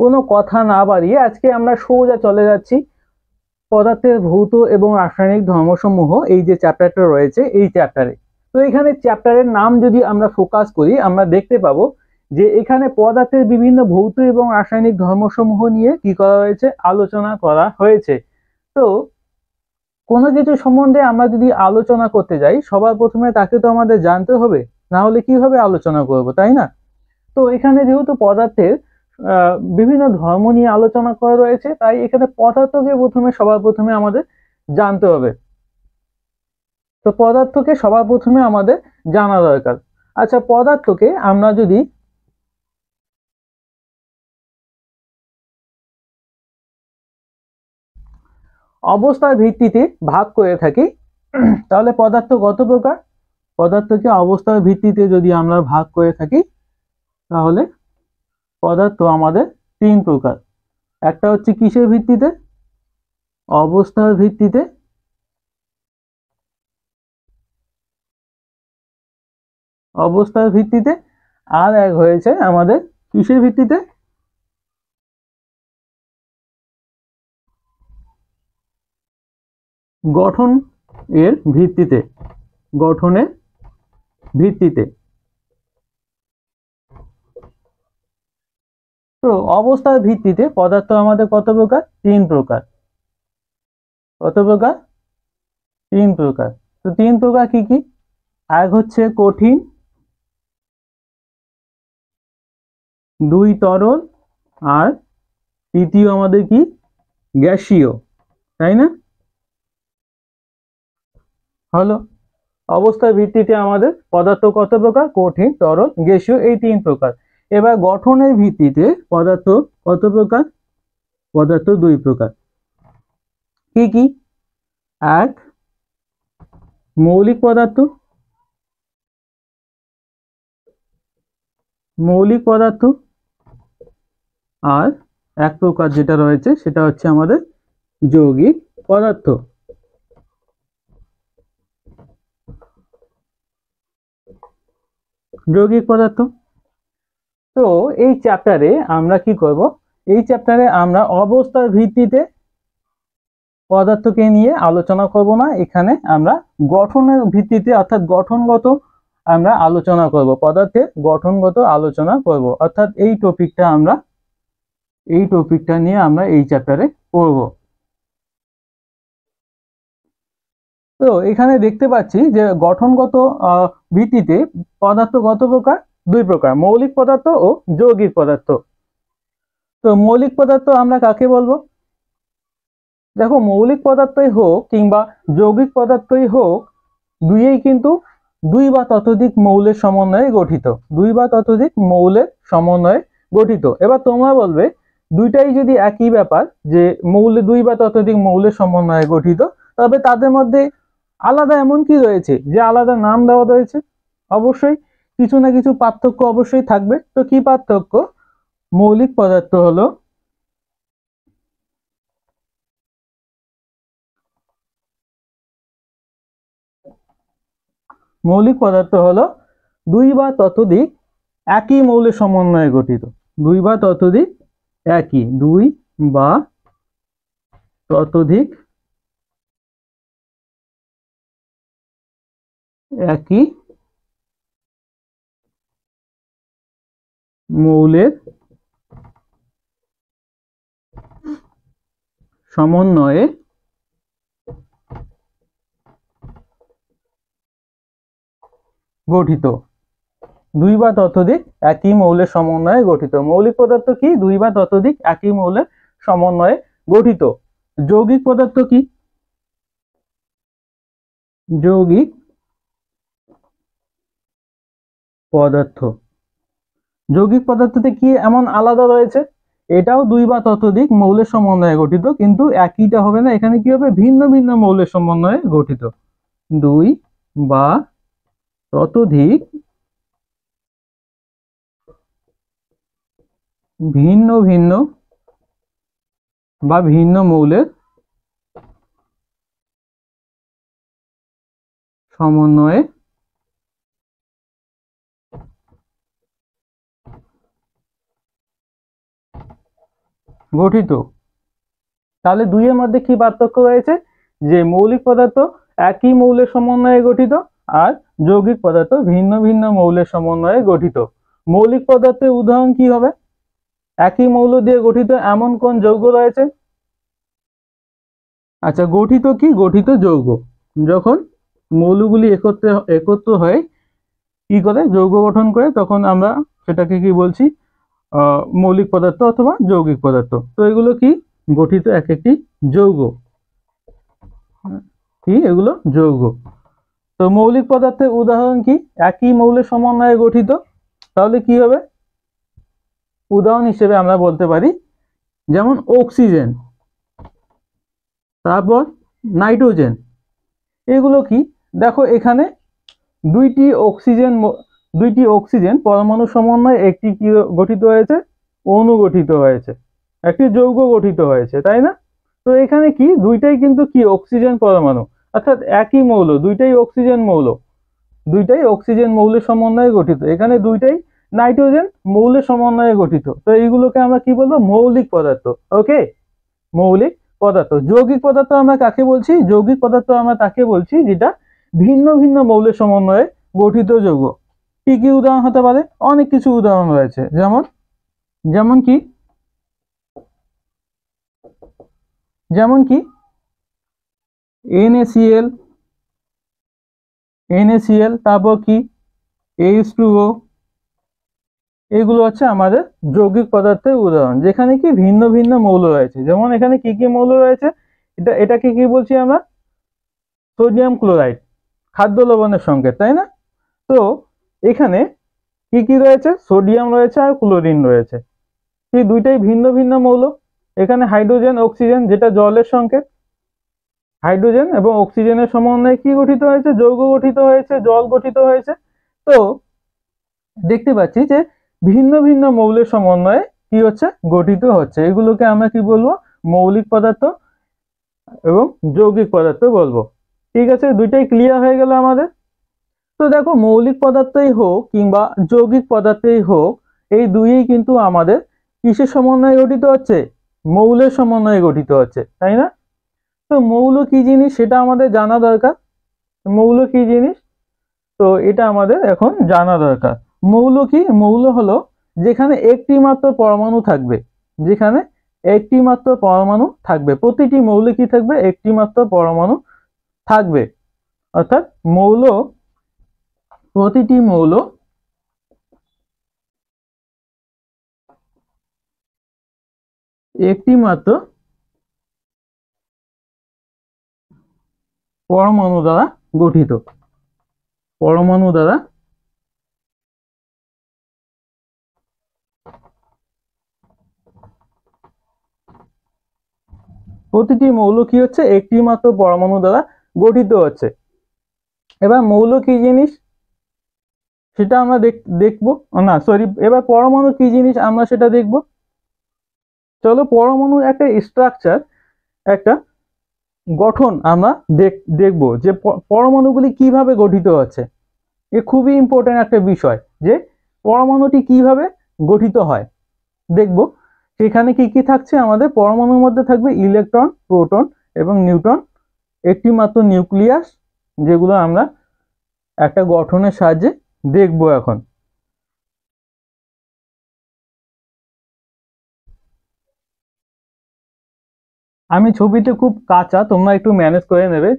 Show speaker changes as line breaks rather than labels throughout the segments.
কোনো কথা না বাড়িয়ে আজকে আমরা সোজা চলে যাচ্ছি পদার্থের ভৌত এবং রাসায়নিক ধর্মসমূহ এই যে চ্যাপ্টারটা রয়েছে এই চ্যাপ্টারে। তো এখানে চ্যাপ্টারের নাম যদি আমরা ফোকাস করি আমরা দেখতে পাবো যে এখানে পদার্থের বিভিন্ন ভৌত এবং রাসায়নিক ধর্মসমূহ নিয়ে কি করা হয়েছে, আলোচনা করা হয়েছে। তো কোনো কিছু সম্বন্ধে আমরা যদি আলোচনা করতে যাই সবার প্রথমে তাকে তো আমাদের জানতে হবে, না হলে কিভাবে আলোচনা করব, তাই না? তো এখানে যেহেতু পদার্থের বিভিন্ন ধর্ম নিয়ে আলোচনা করা রয়েছে, তাই এখানে পদার্থকে সবার প্রথমে আমাদের জানতে হবে। তো পদার্থকে সবার প্রথমে আমাদের জানা দরকার। আচ্ছা, পদার্থকে আমরা যদি অবস্থার ভিত্তিতে ভাগ করে থাকি তাহলে পদার্থ কত প্রকার? পদার্থকে অবস্থার ভিত্তিতে যদি আমরা ভাগ করে থাকি তাহলে পদার্থ আমাদের তিন প্রকার। একটা হচ্ছে কিসের ভিত্তিতে? অবস্থার ভিত্তিতে। অবস্থার ভিত্তিতে। আর এক হয়েছে আমাদের কিসের ভিত্তিতে? গঠন এর ভিত্তিতে। গঠনের ভিত্তিতে। তো অবস্থার ভিত্তিতে পদার্থ আমাদের কত প্রকার? তিন প্রকার। কত প্রকার? তিন প্রকার। তো তিন প্রকার কি কি? এক হচ্ছে কঠিন, দুই তরল, আর তৃতীয় আমাদের কি? গ্যাসীয়, তাই না? হলো। অবস্থার ভিত্তিতে আমাদের পদার্থ কত প্রকার? কঠিন, তরল, গ্যাসীয়, এই তিন প্রকার। এবার গঠনের ভিত্তিতে পদার্থ কত প্রকার? পদার্থ দুই প্রকার। কি কি? এক মৌলিক পদার্থ। মৌলিক পদার্থ। আর এক প্রকার যেটা রয়েছে সেটা হচ্ছে আমাদের যৌগিক পদার্থ। যৌগিক পদার্থ। তো এই চ্যাপ্টারে আমরা কি করব? এই চ্যাপ্টারে আমরা অবস্থার ভিত্তিতে পদার্থকে নিয়ে আলোচনা করব না, এখানে আমরা গঠনের ভিত্তিতে অর্থাৎ গঠনগত আমরা আলোচনা করব, পদার্থের গঠনগত আলোচনা করব, অর্থাৎ এই টপিকটা নিয়ে আমরা এই চ্যাপ্টারে পড়ব। তো এখানে দেখতে পাচ্ছি যে গঠনগত ভিত্তিতে পদার্থ কত প্রকার? দুই প্রকার, মৌলিক পদার্থ ও যৌগিক পদার্থ। তো মৌলিক পদার্থ আমরা কাকে বলবো? দেখো, মৌলিক পদার্থই হোক কিংবা যৌগিক পদার্থই হোক, দুইয়েই কিন্তু দুই বা ততোধিক মৌলের সমন্বয়ে গঠিত। দুই বা ততোধিক মৌলের সমন্বয়ে গঠিত। এবার তোমরা বলবে দুইটাই যদি একই ব্যাপার, যে দুই বা ততোধিক মৌলের সমন্বয়ে গঠিত, তবে তাদের মধ্যে আলাদা এমন কি রয়েছে যে আলাদা নাম দেওয়া রয়েছে? অবশ্যই কিছু না কিছু পার্থক্য অবশ্যই থাকবে। তো কি পার্থক্য? মৌলিক পদার্থ হলো দুই বা ততোধিক একই মৌলের সমন্বয়ে গঠিত। দুই বা ততোধিক দুই বা ততোধিক একই মৌলের সমন্বয়ে গঠিত। দুই বা ততোধিক একই মৌলের সমন্বয়ে গঠিত। মৌলিক পদার্থ কি? দুই বা ততোধিক একই মৌলের সমন্বয়ে গঠিত। যৌগিক পদার্থ কি? যৌগিক পদার্থ। যৌগিক পদার্থতে কি এমন আলাদা রয়েছে? এটাও দুই বা ততোধিক মৌলের সমন্বয়ে গঠিত, কিন্তু একইটা হবে না, এখানে কি হবে? ভিন্ন ভিন্ন মৌলের সমন্বয়ে গঠিত। দুই বা ততোধিক ভিন্ন ভিন্ন বা ভিন্ন মৌলের সমন্বয়ে গঠিত। তাহলে দুইয়ের মধ্যে কি পার্থক্য রয়েছে, যে মৌলিক পদার্থ একই মৌলের সমন্বয়ে গঠিত আর যৌগিক পদার্থ ভিন্ন ভিন্ন মৌলের সমন্বয়ে গঠিত। মৌলিক পদার্থের উদাহরণ কি হবে, একই মৌল দিয়ে গঠিত এমন কোন যৌগ রয়েছে? আচ্ছা, গঠিত কি, গঠিত যৌগ যখন মৌলগুলি একত্র হয়ে কি করে যৌগ গঠন করে, তখন আমরা সেটাকে কি বলছি, মৌলিক পদার্থ অথবা যৌগিক পদার্থ। তো এগুলো কি, গঠিত এক একটি যৌগ, কি এগুলো যৌগ। তো মৌলিক পদার্থের উদাহরণ কি, একই মৌলের সমন্বয়ে গঠিত। তাহলে কি হবে, উদাহরণ হিসেবে আমরা বলতে পারি যেমন অক্সিজেন, তারপর নাইট্রোজেন। এগুলো কি, দেখো এখানে দুইটি অক্সিজেন পরমাণু সমন্বয়ে একটি কি গঠিত হয়েছে, অণু গঠিত হয়েছে, একটি যৌগ গঠিত হয়েছে, তাই না? তো এখানে কি, দুইটাই কিন্তু কি অক্সিজেন পরমাণু, অর্থাৎ একই মৌল, দুইটাই অক্সিজেন মৌলের সমন্বয়ে গঠিত। এখানে দুইটাই নাইট্রোজেন মৌলের সমন্বয়ে গঠিত। তো এইগুলোকে আমরা কি বলবো, মৌলিক পদার্থ। ওকে, মৌলিক পদার্থ। যৌগিক পদার্থ আমরা কাকে বলছি, যৌগিক পদার্থ আমরা তাকে বলছি যেটা ভিন্ন ভিন্ন মৌলের সমন্বয়ে গঠিত যৌগ। কি কি উদাহরণ হতে পারে, অনেক কিছু উদাহরণ রয়েছে, যেমন কি NaCl, তারপর কি H2O। এগুলো হচ্ছে আমাদের যৌগিক পদার্থের উদাহরণ, যেখানে কি ভিন্ন ভিন্ন মৌল রয়েছে। যেমন এখানে কি কি মৌল রয়েছে, এটাকে কি বলছি আমরা, সোডিয়াম ক্লোরাইড, খাদ্য লবণের সংকেত, তাই না? তো এখানে কি কি রয়েছে, সোডিয়াম রয়েছে আর ক্লোরিন রয়েছে, এই দুইটাই ভিন্ন ভিন্ন মৌল। এখানে হাইড্রোজেন অক্সিজেন, যেটা জলের সংকেত, হাইড্রোজেন এবং অক্সিজেনের সমন্বয়ে কি গঠিত হয়েছে, যৌগ গঠিত হয়েছে, জল গঠিত হয়েছে। তো দেখতে পাচ্ছি যে ভিন্ন ভিন্ন মৌলের সমন্বয়ে কি হচ্ছে, গঠিত হচ্ছে। এগুলোকে আমরা কি বলবো, মৌলিক পদার্থ এবং যৌগিক পদার্থ বলবো। ঠিক আছে, দুইটাই ক্লিয়ার হয়ে গেল আমাদের। তো দেখো, মৌলিক পদার্থই হোক কিংবা যৌগিক পদার্থই হোক, এই দুইই কিন্তু আমাদের কিসের সমন্বয়ে গঠিত হচ্ছে, মৌলের সমন্বয়ে গঠিত হচ্ছে, তাই না? তো মৌল কি জিনিস সেটা আমাদের জানা দরকার। মৌল কি জিনিস, তো এটা আমাদের এখন জানা দরকার। মৌল কি, মৌল হলো যেখানে একটি মাত্র পরমাণু থাকবে, যেখানে একটি মাত্র পরমাণু থাকবে। প্রতিটি মৌলে কি থাকবে, একটি মাত্র পরমাণু থাকবে। অর্থাৎ প্রতিটি মৌল একটি মাত্র পরমাণু দ্বারা গঠিত, পরমাণু দ্বারা প্রতিটি মৌল কি হচ্ছে, একটি মাত্র পরমাণু দ্বারা গঠিত হচ্ছে। এবার মৌল কি জিনিস সেটা আমরা দেখবো, না সরি, এবার পরমাণু কি জিনিস আমরা সেটা দেখব। চলো, পরমাণুর একটা স্ট্রাকচার, একটা গঠন আমরা দেখব যে পরমাণুগুলি কিভাবে গঠিত হচ্ছে। এ খুবই ইম্পর্টেন্ট একটা বিষয় যে পরমাণুটি কিভাবে গঠিত হয় দেখব। সেখানে কি কি থাকছে, আমাদের পরমাণুর মধ্যে থাকবে ইলেকট্রন, প্রোটন এবং নিউট্রন, একটি মাত্র নিউক্লিয়াস, যেগুলো আমরা একটা গঠনের সাহায্যে দেখব এখন। আমি ছবিতে খুব কাঁচা, তোমরা একটু ম্যানেজ করে নেবে।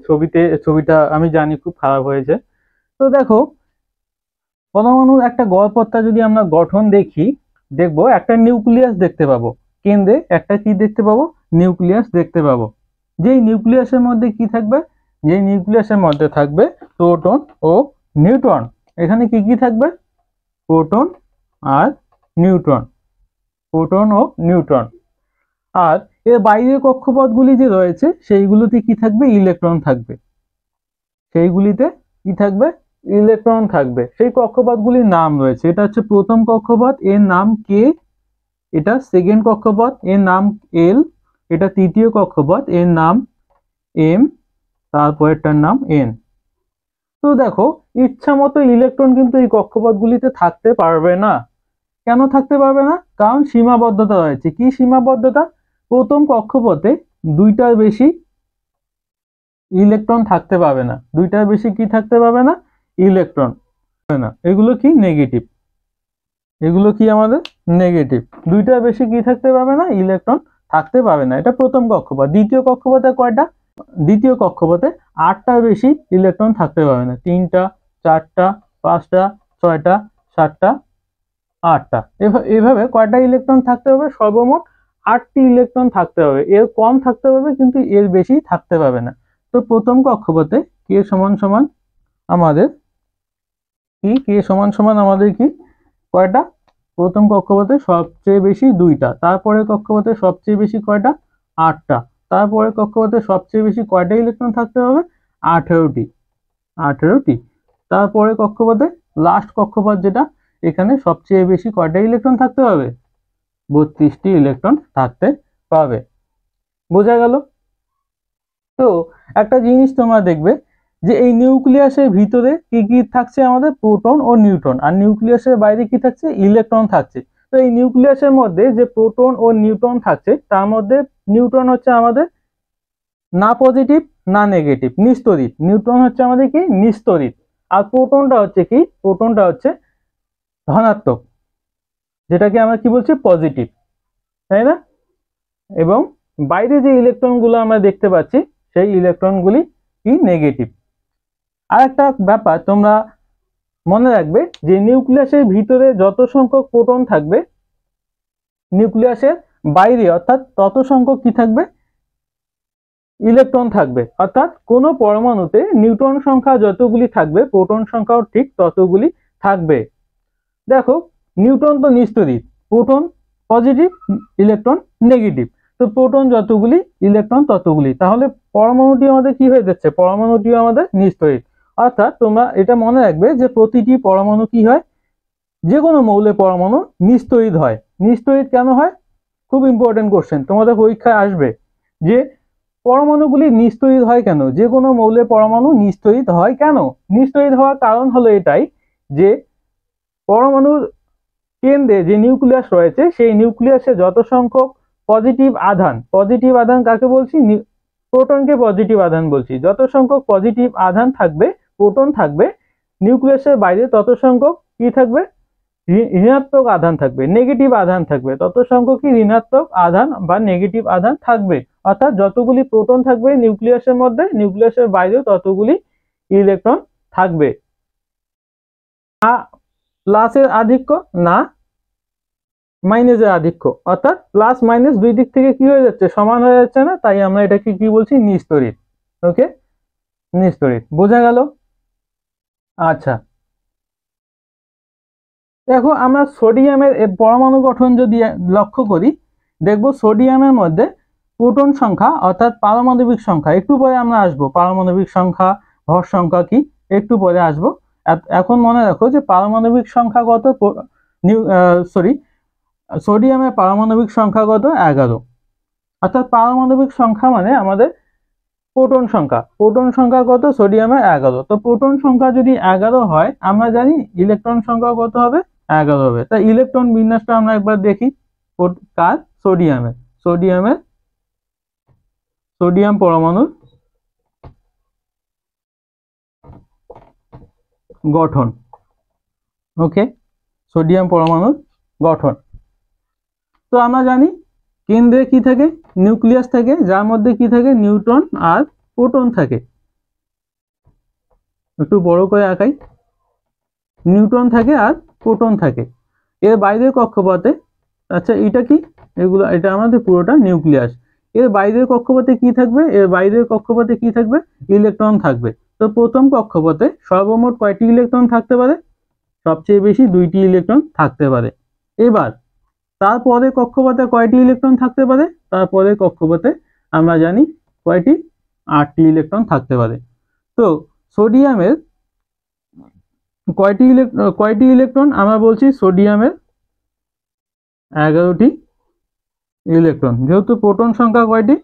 ছবিটা আমি জানি খুব খারাপ হয়েছে। তো দেখো, পরমাণুর একটা গড়পড়তা যদি আমরা গঠন দেখবো একটা নিউক্লিয়াস দেখতে পাবো, কেন্দ্রে একটা কি দেখতে পাবো, নিউক্লিয়াস দেখতে পাবো। যেই নিউক্লিয়াসের মধ্যে কি থাকবে, যেই নিউক্লিয়াসের মধ্যে থাকবে প্রোটন ও নিউট্রন। এখানে কি কি থাকবে, প্রোটন আর নিউট্রন, প্রোটন ও নিউট্রন। আর এর বাইরের কক্ষপথগুলি যে রয়েছে সেইগুলোতে কি থাকবে, ইলেকট্রন থাকবে, সেইগুলিতে কি থাকবে, ইলেকট্রন থাকবে। সেই কক্ষপথগুলির নাম রয়েছে, এটা হচ্ছে প্রথম কক্ষপথ, এর নাম কে, এটা সেকেন্ড কক্ষপথ, এর নাম এল, এটা তৃতীয় কক্ষপথ, এর নাম এম, তারপরেরটার নাম এন। তো দেখো, ইচ্ছা মতো ইলেকট্রন কিন্তু এই কক্ষপথগুলিতে থাকতে পারবে না। কেন থাকতে পারবে না, কারণ সীমাবদ্ধতা রয়েছে। কি সীমাবদ্ধতা, প্রথম কক্ষপথে দুইটার বেশি ইলেকট্রন থাকতে পাবে না, দুইটার বেশি কি থাকতে পাবে না, ইলেকট্রন না, এগুলো কি নেগেটিভ, এগুলো কি আমাদের নেগেটিভ, দুইটার বেশি কি থাকতে পাবে না, ইলেকট্রন থাকতে পাবে না। এটা প্রথম কক্ষপথ। দ্বিতীয় কক্ষপথে কয়টা, দ্বিতীয় কক্ষপথে 8টার বেশি ইলেকট্রন থাকতে পাবে না, 3টা 4টা 5টা 6টা 7টা 8টা, এভাবে কয়টা ইলেকট্রন থাকতে হবে, সর্বমোট 8টি ইলেকট্রন থাকতে হবে, এর কম থাকতে পারবে কিন্তু এর বেশি থাকতে পারবে না। তো প্রথম কক্ষপথে কে সমান সমান আমাদের কে সমান সমান আমাদের কি কয়টা, প্রথম কক্ষপথে সবচেয়ে বেশি 2টা, তারপরে কক্ষপথে সবচেয়ে বেশি কয়টা, 8টা, তারপরে কক্ষপথে সবচেয়ে বেশি কয়টা ইলেকট্রন থাকতে হবে, 18টি, 18টি, তারপরে কক্ষপথে লাস্ট কক্ষপথ যেটা, এখানে সবচেয়ে বেশি কয়টা ইলেকট্রন থাকতে হবে, 32টি ইলেকট্রন থাকতে পাবে। বোঝা গেল? তো একটা জিনিস তোমরা দেখবে যে এই নিউক্লিয়াসের ভিতরে কি কি থাকছে, আমাদের প্রোটন ও নিউট্রন, আর নিউক্লিয়াসের বাইরে কি থাকছে, ইলেকট্রন থাকছে। তো এই নিউক্লিয়াসের মধ্যে যে প্রোটন ও নিউট্রন থাকছে, তার মধ্যে নিউট্রন হচ্ছে আমাদের না পজিটিভ না নেগেটিভ, নিস্তড়িত, নিউট্রন হচ্ছে আমাদের কি নিস্তড়িত, আর প্রোটনটা হচ্ছে কি, প্রোটনটা হচ্ছে ধনাত্মক, যেটাকে আমরা কি বলছি পজিটিভ, তাই না? এবং বাইরে যে ইলেকট্রনগুলো আমরা দেখতে পাচ্ছি সেই ইলেকট্রনগুলি কি নেগেটিভ। আর একটা ব্যাপার তোমরা মনে রাখবে যে নিউক্লিয়াসের ভিতরে যত সংখ্যক প্রোটন থাকবে, নিউক্লিয়াসের বাইরে অর্থাৎ তত সংখ্যক কি থাকবে, ইলেকট্রন থাকবে। অর্থাৎ কোনো পরমাণুতে নিউট্রন সংখ্যা যতগুলি থাকবে, প্রোটন সংখ্যাও ঠিক ততগুলি থাকবে। দেখো নিউট্রন তো নিস্তড়িত, প্রোটন পজিটিভ, ইলেকট্রন নেগেটিভ, তো প্রোটন যতগুলি ইলেকট্রন ততগুলি, তাহলে পরমাণুটি আমাদের কি হয়ে যাচ্ছে, পরমাণুটি আমাদের নিস্তড়িত। অর্থাৎ তোমরা এটা মনে রাখবে যে প্রতিটি পরমাণু কি হয়, যে কোনো মৌলের পরমাণু নিস্তড়িত হয়। নিস্তড়িত কেন হয়, খুব ইম্পর্টেন্ট কোশ্চেন, তোমাদের পরীক্ষায় আসবে যে পরমাণুগুলি নিস্তড়িত হয় কেন, যে কোনো মৌলের পরমাণু নিস্তড়িত হয় কেন। নিস্তড়িত হওয়ার কারণ হলো এটাই যে পরমাণুর কেন্দ্রে যে নিউক্লিয়াস রয়েছে, সেই নিউক্লিয়াসে যত সংখ্যক পজিটিভ আধান, পজিটিভ আধান কাকে বলছি, প্রোটনকে পজিটিভ আধান বলছি, যত সংখ্যক পজিটিভ আধান থাকবে, প্রোটন থাকবে নিউক্লিয়াসের বাইরে, তত সংখ্যক কি থাকবে, ঋণাত্মক আধান থাকবে, নেগেটিভ আধান থাকবে, তত সংখ্যক কি ঋণাত্মক আধান বা নেগেটিভ আধান থাকবে। অর্থাৎ যতগুলি প্রোটন থাকবে নিউক্লিয়াসের মধ্যে, নিউক্লিয়াসের বাইরেও ততগুলি ইলেকট্রন থাকবে। প্লাসের আধিক্য না মাইনাসের আধিক্য, অর্থাৎ প্লাস মাইনাস দুই দিক থেকে কি হয়ে যাচ্ছে, সমান হয়ে যাচ্ছে না, তাই আমরা এটাকে কি বলছি, নিস্তড়িত। ওকে, নিস্তড়িত, বোঝা গেল? আচ্ছা, দেখো আমরা সোডিয়ামের পরমাণু গঠন যদি লক্ষ্য করি, দেখবো সোডিয়ামের মধ্যে প্রোটন সংখ্যা অর্থাৎ পারমাণবিক সংখ্যা, একটু পরে আমরা আসবো পারমাণবিক সংখ্যা, ভর সংখ্যা কি, একটু পরে আসবো। এখন মনে রাখো যে পারমাণবিক সংখ্যা কত, সোডিয়ামের পারমাণবিক সংখ্যা কত, 11। অর্থাৎ পারমাণবিক সংখ্যা মানে আমাদের প্রোটন সংখ্যা, প্রোটন সংখ্যা কত, সোডিয়ামের 11। তো প্রোটন সংখ্যা যদি 11 হয়, আমরা জানি ইলেকট্রন সংখ্যা কত হবে, 11 হবে। তাই ইলেকট্রন বিন্যাসটা আমরা একবার দেখি, কার, সোডিয়ামের, সোডিয়াম পরমাণুর গঠন। ওকে, সোডিয়াম পরমাণুর গঠন। তো আমরা জানি কেন্দ্রে কি থাকে, নিউক্লিয়াস থাকে, যার মধ্যে কি থাকে, নিউট্রন আর প্রোটন থাকে। একটু বড় করে আঁকাই, নিউট্রন থাকে আর প্রোটন থাকে। এর বাইরের কক্ষপথে, আচ্ছা এটা কি, এগুলো এটা আমাদের পুরোটা নিউক্লিয়াস। এর বাইরের কক্ষপথে কি থাকবে, এর বাইরের কক্ষপথে কি থাকবে, ইলেকট্রন থাকবে। তো প্রথম কক্ষপথে সর্বমোট কয়টি ইলেকট্রন থাকতে পারে, সবচেয়ে বেশি 2টি ইলেকট্রন থাকতে পারে। এবার তারপরে কক্ষপথে কয়টি ইলেকট্রন থাকতে পারে, তারপরে কক্ষপথে আমরা জানি কয়টি, 8টি ইলেকট্রন থাকতে পারে। তো সোডিয়ামের কয়টি ইলেকট্রন, আমরা বলছি সোডিয়ামের 11টি ইলেকট্রন। যেহেতু প্রোটন সংখ্যা কয়টি,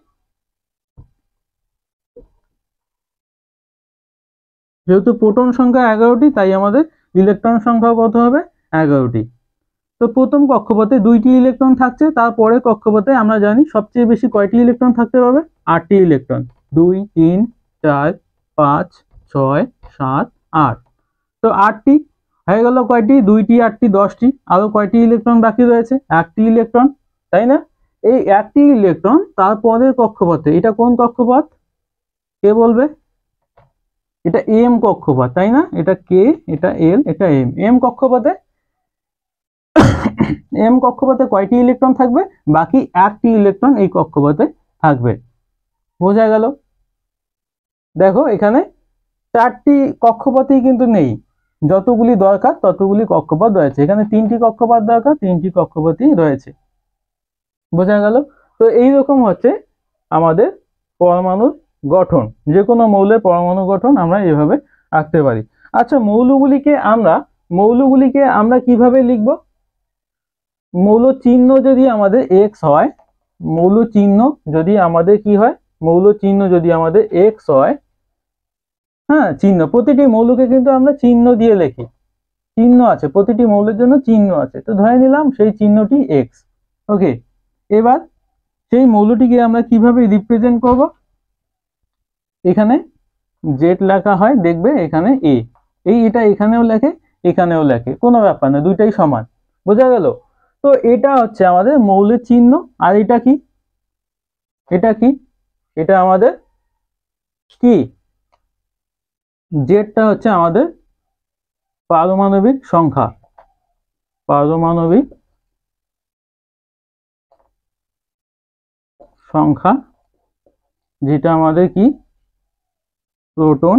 যেহেতু প্রোটন সংখ্যা 11টি, তাই আমাদের ইলেকট্রন সংখ্যা কত হবে, 11টি। তো প্রথম কক্ষপথে 2টি ইলেকট্রন থাকছে, তারপরে কক্ষপথে আমরা জানি সবচেয়ে বেশি কয়টি ইলেকট্রন থাকতে পারবে? 8টি ইলেকট্রন। 2 3 4 5 6 7 8। তো 8টি হয়ে গেল কয়টি? 2টি 8টি 10টি। আরো কয়টি ইলেকট্রন বাকি রয়েছে? 1টি ইলেকট্রন, তাই না? এই 1টি ইলেকট্রন তারপরে কক্ষপথে, এটা কোন কক্ষপথ কে বলবে? এটা এম কক্ষপথ, তাই না? এটা কে, এটা এল, এটা এম। এম কক্ষপথে এম কক্ষপথে কয়টি ইলেকট্রন থাকবে? বাকি 1টি ইলেকট্রন এই কক্ষপথে থাকবে। বোঝা গেল? দেখো এখানে 4টি কক্ষপথই কিন্তু নেই, যতগুলি দরকার ততগুলি কক্ষপথ রয়েছে। এখানে 3টি কক্ষপথ দরকার, 3টি কক্ষপথই রয়েছে। বোঝা গেল? তো এইরকম হচ্ছে আমাদের পরমাণুর গঠন। যে কোনো মৌলের পরমাণু গঠন আমরা এভাবে আঁকতে পারি। আচ্ছা, মৌলগুলিকে আমরা কিভাবে লিখব? মৌল চিহ্ন যদি আমাদের এক্স হয়, মৌল চিহ্ন যদি আমাদের কি হয়? মৌল চিহ্ন যদি আমাদের এক্স হয়, হ্যাঁ, চিহ্ন, প্রতিটি মৌলকে কিন্তু আমরা চিহ্ন দিয়ে লিখি। চিহ্ন আছে, প্রতিটি মৌলের জন্য চিহ্ন আছে। তো ধরে নিলাম সেই চিহ্নটি এক্স। ওকে, এবার সেই মৌলটিকে আমরা কিভাবে রিপ্রেজেন্ট করব? এখানে জেড লেখা হয়, দেখবে এখানে এ, এটা এখানেও লেখে, এখানেও লেখে, কোনো ব্যাপার না, দুইটাই সমান। বোঝা গেল? তো এটা হচ্ছে আমাদের মৌলের চিহ্ন। আর এটা কি? এটা কি? এটা আমাদের কি? জেডটা হচ্ছে আমাদের পারমাণবিক সংখ্যা। পারমাণবিক সংখ্যা, যেটা আমাদের কি? প্রোটন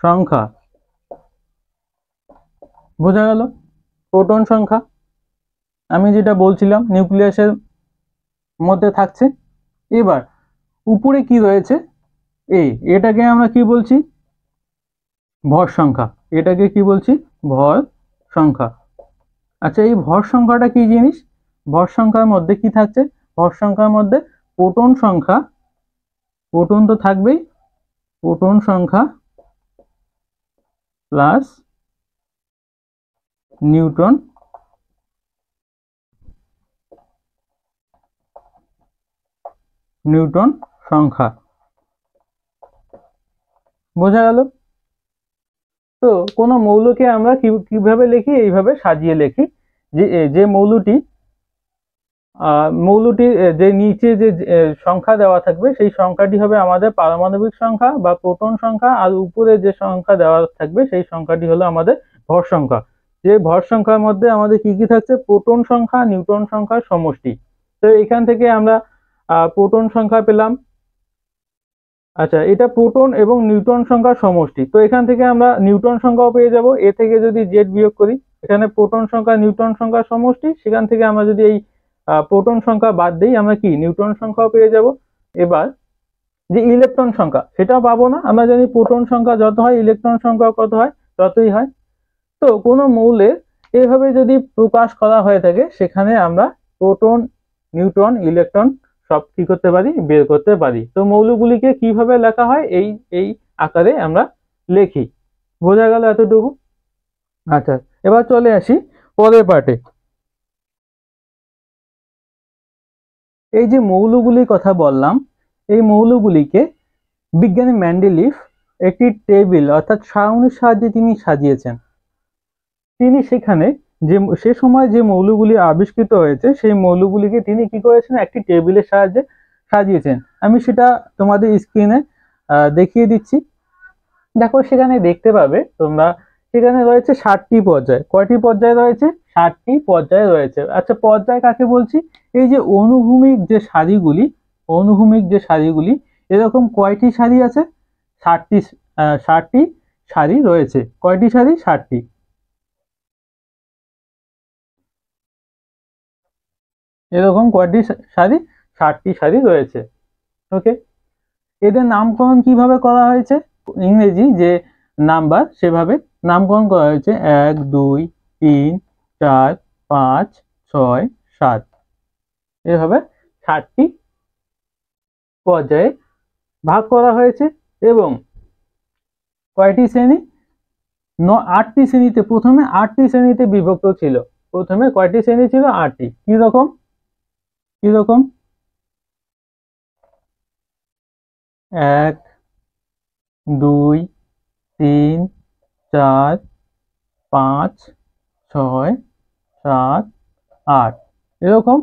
সংখ্যা। বোঝা গেল? প্রোটন সংখ্যা আমি যেটা বলছিলাম নিউক্লিয়াসের মধ্যে থাকছে। এবার উপরে কি রয়েছে? এটাকে আমরা কি বলছি? ভর সংখ্যা। এটাকে কি বলছি? ভর সংখ্যা। আচ্ছা, এই ভর সংখ্যাটা কি জিনিস? ভর সংখ্যার মধ্যে কি থাকছে? ভর সংখ্যার মধ্যে প্রোটন সংখ্যা, প্রোটন তো থাকবেই, প্রোটন সংখ্যা প্লাস নিউট্রন সংখ্যা। বোঝা গেল? তো কোন মৌলকে আমরা কিভাবে লিখি? এইভাবে সাজিয়ে লিখি যে মৌলটির যে নিচে যে সংখ্যা দেওয়া থাকবে সেই সংখ্যাটি হবে আমাদের পারমাণবিক সংখ্যা বা প্রোটন সংখ্যা, আর উপরে যে সংখ্যা দেওয়া থাকবে সেই সংখ্যাটি হলো আমাদের ভর সংখ্যা। যে ভর সংখ্যার মধ্যে আমাদের কি কি থাকছে? প্রোটন সংখ্যা, নিউট্রন সংখ্যার সমষ্টি। তো এখান থেকে আমরা প্রোটন সংখ্যা পেলাম। আচ্ছা, এটা প্রোটন এবং নিউট্রন সংখ্যার সমষ্টি। তো এখান থেকে আমরা নিউট্রন সংখ্যাও পেয়ে যাব। এ থেকে যদি জেড বিয়োগ করি, এখানে প্রোটন সংখ্যা নিউট্রন সংখ্যার সমষ্টি, সেখান থেকে আমরা যদি এই প্রোটন সংখ্যা বাদ দিই, আমরা কি নিউট্রন সংখ্যাও পেয়ে যাব। এবার যে ইলেকট্রন সংখ্যা, সেটাও পাবো না। আমরা জানি প্রোটন সংখ্যা যত হয় ইলেকট্রন সংখ্যা কত হয়? ততই হয়। তো কোনো মৌলের এইভাবে যদি প্রকাশ করা হয়ে থাকে, সেখানে আমরা প্রোটন, নিউট্রন, ইলেকট্রন সব কি করতে পারি? বের করতে পারি। তো মৌলগুলিকে কিভাবে লেখা হয়? এই আকারে আমরা লিখি। বোঝা গেল এতটুকু? আচ্ছা, এবার চলে আসি পরের পার্টে। এই যে মৌলগুলির কথা বললাম, এই মৌলগুলিকে বিজ্ঞানী মেন্ডেলিভ একটি টেবিল অর্থাৎ সারণীর সাহায্যে তিনি সাজিয়েছেন। তিনি সেখানে সে সময় যে মৌলগুলি আবিষ্কৃত হয়েছে সেই মৌলগুলিকে তিনি কি করেছেন? একটি টেবিলের সাহায্যে সাজিয়েছেন। আমি সেটা তোমাদের স্ক্রিনে দেখিয়ে দিচ্ছি। দেখো, সেখানে দেখতে পাবে তোমরা, সেখানে রয়েছে 7টি পর্যায়। কয়টি পর্যায় রয়েছে? 7টি পর্যায় রয়েছে। আচ্ছা, পর্যায় কাকে বলছি? এই যে অনুভূমিক যে সারিগুলি, এরকম কয়টি সারি আছে? 7টি সারি রয়েছে। কয়টি সারি? 7টি। এরকম কয়টি সারি? 7টি সারি রয়েছে। ওকে, এদের নামকরণ কিভাবে করা হয়েছে? ইংরেজি যে নাম্বার, সেভাবে নামকরণ করা হয়েছে। 1 2 3 4 5 6 7, এভাবে 7টি পর্যায়ে ভাগ করা হয়েছে। এবং কয়টি শ্রেণী? 8টি শ্রেণীতে, প্রথমে 8টি শ্রেণীতে বিভক্ত ছিল। প্রথমে কয়টি শ্রেণী ছিল? 8টি। কি রকম? 1 2 3 4 5 6 7 8, এরকম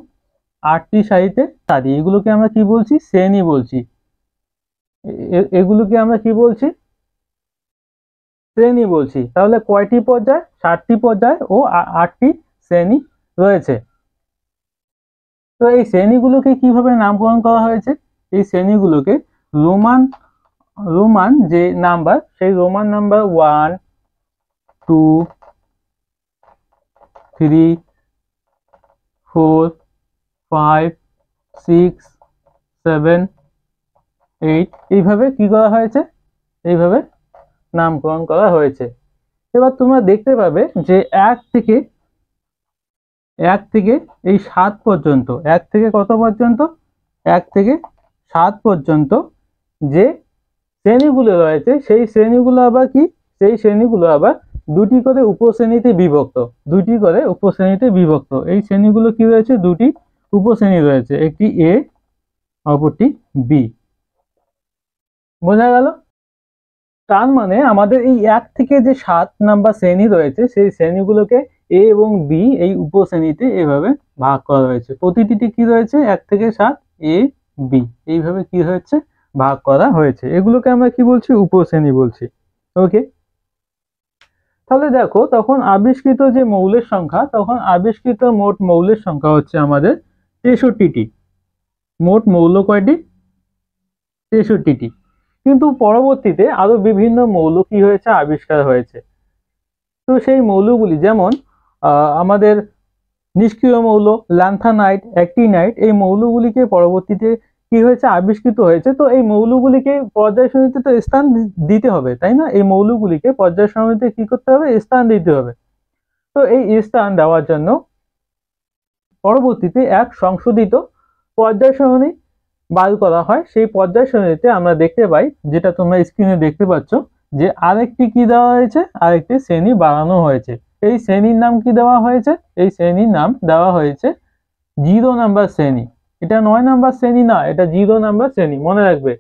8টি সারিতে সারি। এগুলোকে আমরা কি বলছি? শ্রেণী বলছি। এগুলোকে আমরা কি বলছি? শ্রেণী বলছি। তাহলে কয়টি পর্যায়? 7টি পর্যায় ও 8টি শ্রেণী রয়েছে। তো এই শ্রেণীগুলোকে কিভাবে নামকরণ করা হয়েছে? এই শ্রেণীগুলোকে রোমান যে নাম্বার, সেই রোমান নাম্বার 1 2 3 4 5 6 7 8 এইভাবে কি করা হয়েছে? এইভাবে নামকরণ করা হয়েছে। এবার তোমরা দেখতে পাবে যে 1 থেকে এই 7 পর্যন্ত, 1 থেকে কত পর্যন্ত? 1 থেকে 7 পর্যন্ত যে শ্রেণীগুলো রয়েছে, সেই শ্রেণীগুলো আবার কি? সেই শ্রেণীগুলো আবার দুটি করে উপশ্রেণীতে বিভক্ত। দুটি করে উপশ্রেণীতে বিভক্ত। এই শ্রেণীগুলো কি রয়েছে? দুটি উপশ্রেণী রয়েছে, একটি এ, অপরটি বি। বোঝা গেল? তার মানে আমাদের এই 1 থেকে যে 7 নাম্বার শ্রেণী রয়েছে, সেই শ্রেণীগুলোকে এ এবং বি এই উপশ্রেণীতে এভাবে ভাগ করা হয়েছে। প্রতিটি কি রয়েছে? 1 থেকে 7 এ বি এইভাবে কি হয়েছে? ভাগ করা হয়েছে। এগুলোকে আমরা কি বলছি? উপশ্রেণী বলছি। ওকে, তাহলে দেখো, তখন আবিষ্কৃত যে মৌলের সংখ্যা, তখন আবিষ্কৃত মোট মৌলের সংখ্যা হচ্ছে আমাদের 63টি। মোট মৌল কয়টি? 63টি। কিন্তু পরবর্তীতে আরো বিভিন্ন মৌল কি হয়েছে? আবিষ্কার হয়েছে। তো সেই মৌলগুলি যেমন আমাদের নিষ্ক্রিয় মৌল, ল্যান্থানাইট, অ্যাক্টিনাইট, এই মৌলগুলিকে পরবর্তীতে কি হয়েছে? আবিষ্কৃত হয়েছে। তো এই মৌলগুলিকে পর্যায় সারণীতে তো স্থান দিতে হবে, তাই না? এই মৌলগুলিকে পর্যায় সারণীতে কি করতে হবে? স্থান দিতে হবে। তো এই স্থান দেওয়ার জন্য পরবর্তীতে এক সংশোধিত পর্যায় সারণী বার করা হয়। সেই পর্যায় সারণীতে আমরা দেখতে পাই, যেটা তোমরা স্ক্রিনে দেখতে পাচ্ছ, যে আরেকটি কি দেওয়া হয়েছে? আরেকটি শ্রেণী বাড়ানো হয়েছে। এই শ্রেণীর নাম কি দেওয়া হয়েছে? এই শ্রেণীর নাম দেওয়া হয়েছে 0 নাম্বার শ্রেণী। এটা 9 নাম্বার শ্রেণী না, এটা 0 নাম্বার শ্রেণী। মনে রাখবে,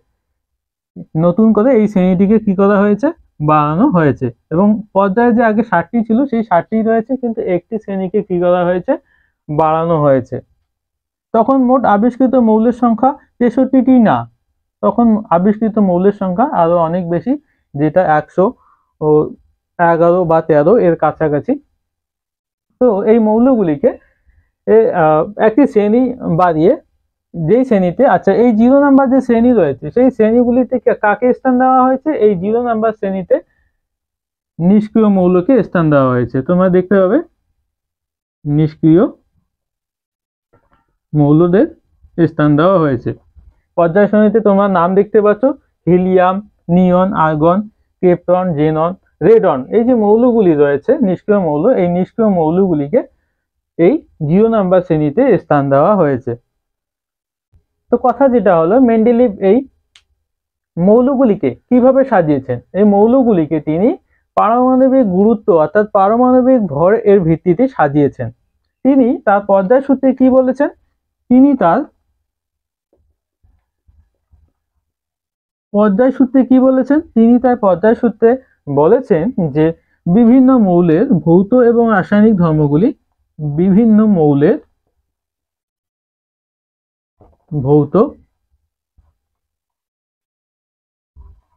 নতুন করে এই শ্রেণীটিকে কি করা হয়েছে? বাড়ানো হয়েছে। এবং পর্যায়ে যে আগে 7টি ছিল, সেই 7টি রয়েছে, কিন্তু একটি শ্রেণীকে কি করা হয়েছে? বাড়ানো হয়েছে। তখন মোট আবিষ্কৃত মৌলের সংখ্যা 63টি না, তখন আবিষ্কৃত মৌলের সংখ্যা আরো অনেক বেশি, যেটা 111 বা 13 এর কাছাকাছি। তো এই মৌলগুলিকে একটি শ্রেণী বাড়িয়ে, যেই শ্রেণীতে, আচ্ছা, এই 0 নাম্বার যে শ্রেণী রয়েছে, সেই শ্রেণীগুলিতে কাকে স্থান দেওয়া হয়েছে? এই 0 নাম্বার শ্রেণীতে নিষ্ক্রিয় মৌলকে স্থান দেওয়া হয়েছে। তোমরা দেখতে পাবে নিষ্ক্রিয় মৌলদের স্থান দেওয়া হয়েছে। পর্যায় সারণীতে তোমরা নাম দেখতে পাচ্ছ, helium, neon, argon, krypton, xenon, radon. এই যে মৌলগুলি রয়েছে নিষ্ক্রিয় মৌল, এই নিষ্ক্রিয় মৌলগুলিকে এই 0 নাম্বার শ্রেণীতে স্থান দেওয়া হয়েছে। তো কথা যেটা হলো, মেন্ডেলিভ এই মৌলগুলিকে কিভাবে সাজিয়েছেন? এই মৌলগুলিকে তিনি পারমাণবিক গুরুত্ব, অর্থাৎ পারমাণবিক ভর এর ভিত্তিতে সাজিয়েছেন। তিনি তার পর্যায় সূত্রে কি বলেছেন? তিনি তার পর্যায় সূত্রে কি বলেছেন? তিনি তার পর্যায় সূত্রে বলেছেন যে বিভিন্ন মৌলের ভৌত এবং রাসায়নিক ধর্মগুলি বিভিন্ন মৌলের ভৌত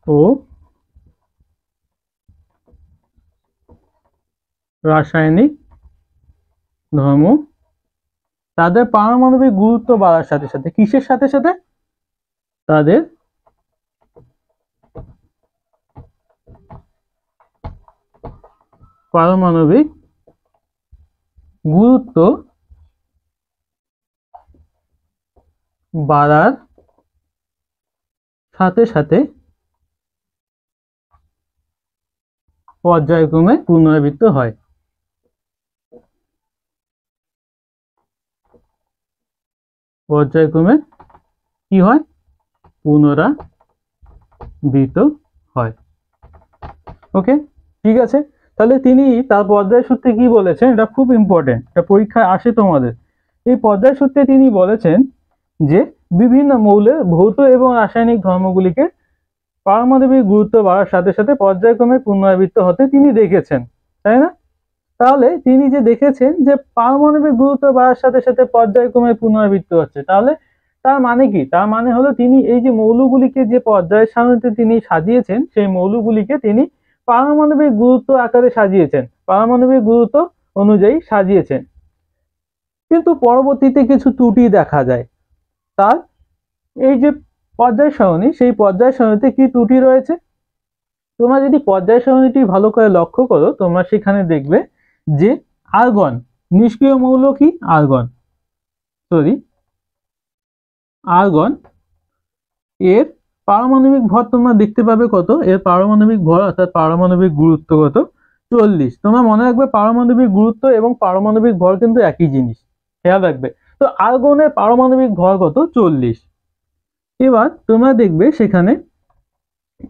ও রাসায়নিক ধর্ম তাদের পারমাণবিক গুরুত্ব বাড়ার সাথে সাথে, কিসের সাথে সাথে? তাদের পারমাণবিক গুরুত্ব বাড়ার সাথে সাথে পর্যায়ক্রমে পুনরাবৃত্ত হয়। পর্যায়ক্রমে কি হয়? পুনরাবৃত্ত হয়। ওকে, ঠিক আছে। তাহলে তিনি তার পর্যায় সূত্রে কি বলেছেন, এটা খুব ইম্পর্টেন্ট, এটা পরীক্ষায় আসে তোমাদের। এই পর্যায় সূত্রে তিনি বলেছেন যে বিভিন্ন মৌলের ভৌত এবং রাসায়নিক ধর্মগুলিকে পারমাণবিক গুরুত্ব বাড়ার সাথে সাথে পর্যায়ক্রমে পুনরাবৃত্ত হতে তিনি দেখেছেন, তাই না? তাহলে তিনি যে দেখেছেন যে পারমাণবিক গুরুত্ব বাড়ার সাথে সাথে পর্যায়ক্রমে পুনরাবৃত্ত হচ্ছে, তাহলে তার মানে কি? তার মানে হলো তিনি এই যে মৌলগুলিকে যে পর্যায় সারণীতে তিনি সাজিয়েছেন, সেই মৌলগুলিকে তিনি পারমাণবিক গুরুত্ব আকারে সাজিয়েছেন, পারমাণবিক গুরুত্ব অনুযায়ী সাজিয়েছেন। কিন্তু পরবর্তীতে কিছু ত্রুটি দেখা যায় তার এই যে পর্যায় সারণী, সেই পর্যায় সারণীতে কি ত্রুটি রয়েছে? তোমরা যদি পর্যায় সারণীটি ভালো করে লক্ষ্য করো, তোমরা সেখানে দেখবে যে আর্গন, নিষ্ক্রিয় মৌল কি? আর্গন এর পারমাণবিক ভর তোমরা দেখতে পাবে কত? এর পারমাণবিক ভর অর্থাৎ পারমাণবিক গুরুত্ব কত? 40। তোমরা মনে রাখবে পারমাণবিক গুরুত্ব এবং পারমাণবিক ভর কিন্তু একই জিনিস, খেয়াল রাখবে। তো আর্গনের পারমাণবিক ভর কত? 40। এবার তোমরা দেখবে সেখানে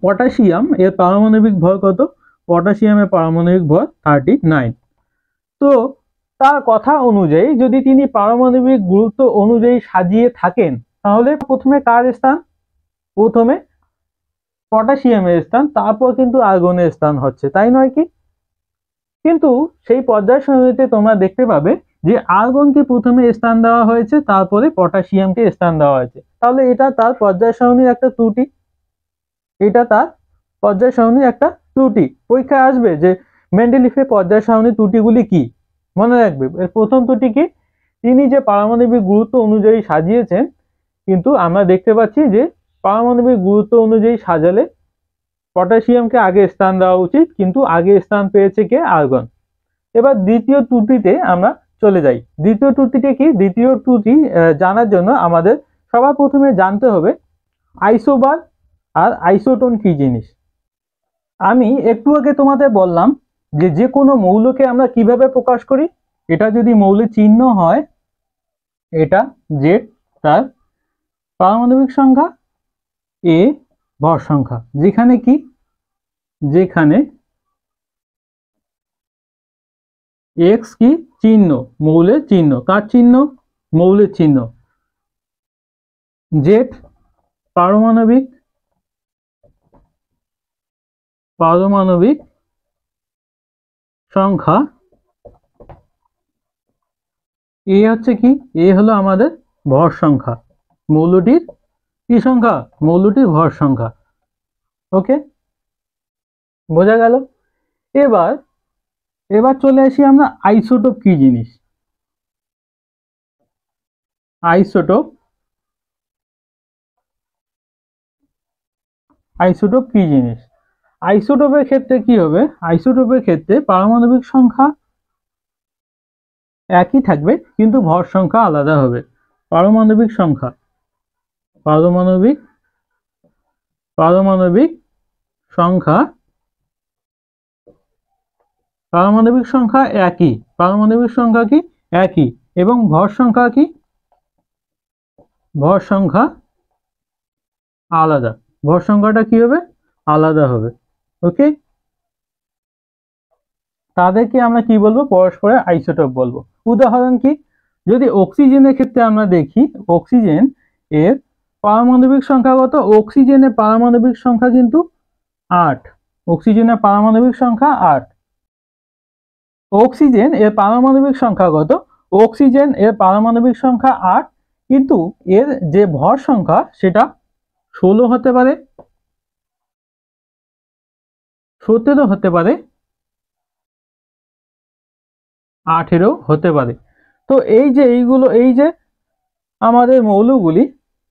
পটাশিয়াম এর পারমাণবিক ভর কত? পটাশিয়ামের পারমাণবিক ভর 39। তো তার কথা অনুযায়ী যদি তিনি পারমাণবিক গুরুত্ব অনুযায়ী সাজিয়ে থাকেন, তাহলে প্রথমে কার স্থান? প্রথমে পটাশিয়ামের স্থান, তারপর কিন্তু আর্গনের স্থান হচ্ছে, তাই নয় কি? কিন্তু সেই পর্যায় সারণীতে তোমরা দেখতে পাবে যে আর্গনকে প্রথমে স্থান দেওয়া হয়েছে, তারপরে পটাশিয়ামকে স্থান দেওয়া হয়েছে। তাহলে এটা তার পর্যায় সারণীর একটা ত্রুটি, এটা তার পর্যায় সারণীর একটা ত্রুটি। পরীক্ষায় আসবে যে মেন্ডেলিফের পর্যায় সারণীর ত্রুটিগুলি কি। মনে রাখবে এর প্রথম ত্রুটি কি? তিনি যে পারমাণবিক গুরুত্ব অনুযায়ী সাজিয়েছেন, কিন্তু আমরা দেখতে পাচ্ছি যে পারমাণবিক গুরুত্ব অনুযায়ী সাজালে পটাশিয়ামকে আগে স্থান দেওয়া উচিত, কিন্তু আগে স্থান পেয়েছে কে? আর্গন। এবার দ্বিতীয় ত্রুটিতে আমরা চলে যাই। দ্বিতীয় ত্রুটিটা কি? দ্বিতীয় ত্রুটি জানার জন্য আমাদের সবার প্রথমে জানতে হবে আইসোবার আর আইসোটোন কি জিনিস। আমি একটু আগে তোমাদের বললাম যে যে কোনো মৌলকে আমরা কিভাবে প্রকাশ করি। এটা যদি মৌলের চিহ্ন হয়, এটা জেড, তার পারমাণবিক সংখ্যা এ, ভর সংখ্যা, যেখানে কি? যেখানে এক্স কি? চিহ্ন, মৌলের চিহ্ন। কার চিহ্ন? মৌলের চিহ্ন। জেড পারমাণবিক সংখ্যা, এ হচ্ছে কি? এ হলো আমাদের ভর সংখ্যা, মৌলটির কি সংখ্যা? মৌলটির ভর সংখ্যা। ওকে, বোঝা গেল? এবার চলে আসি আমরা আইসোটোপ কি জিনিস। আইসোটোপ কি জিনিস? আইসোটোপের ক্ষেত্রে কি হবে? আইসোটোপের ক্ষেত্রে পারমাণবিক সংখ্যা একই থাকবে, কিন্তু ভর সংখ্যা আলাদা হবে। পারমাণবিক সংখ্যা একই, পারমাণবিক সংখ্যা কি? একই, এবং ভর সংখ্যা কি? ভর সংখ্যা আলাদা। ভর সংখ্যাটা কি হবে? আলাদা হবে। ওকে, তাদেরকে আমরা কি বলবো? পরস্পরের আইসোটোপ বলবো। উদাহরণ কি? যদি অক্সিজেনের ক্ষেত্রে আমরা দেখি, অক্সিজেন এর পারমাণবিক সংখ্যা কত? অক্সিজেনের পারমাণবিক সংখ্যা কিন্তু 8। অক্সিজেনের পারমাণবিক সংখ্যা 8। অক্সিজেন এর পারমাণবিক সংখ্যা কত? অক্সিজেন এর পারমাণবিক সংখ্যা 8, কিন্তু এর যে ভর সংখ্যা সেটা 16 হতে পারে, 17 হতে পারে, 18 হতে পারে। তো এই যে আমাদের মৌলগুলি,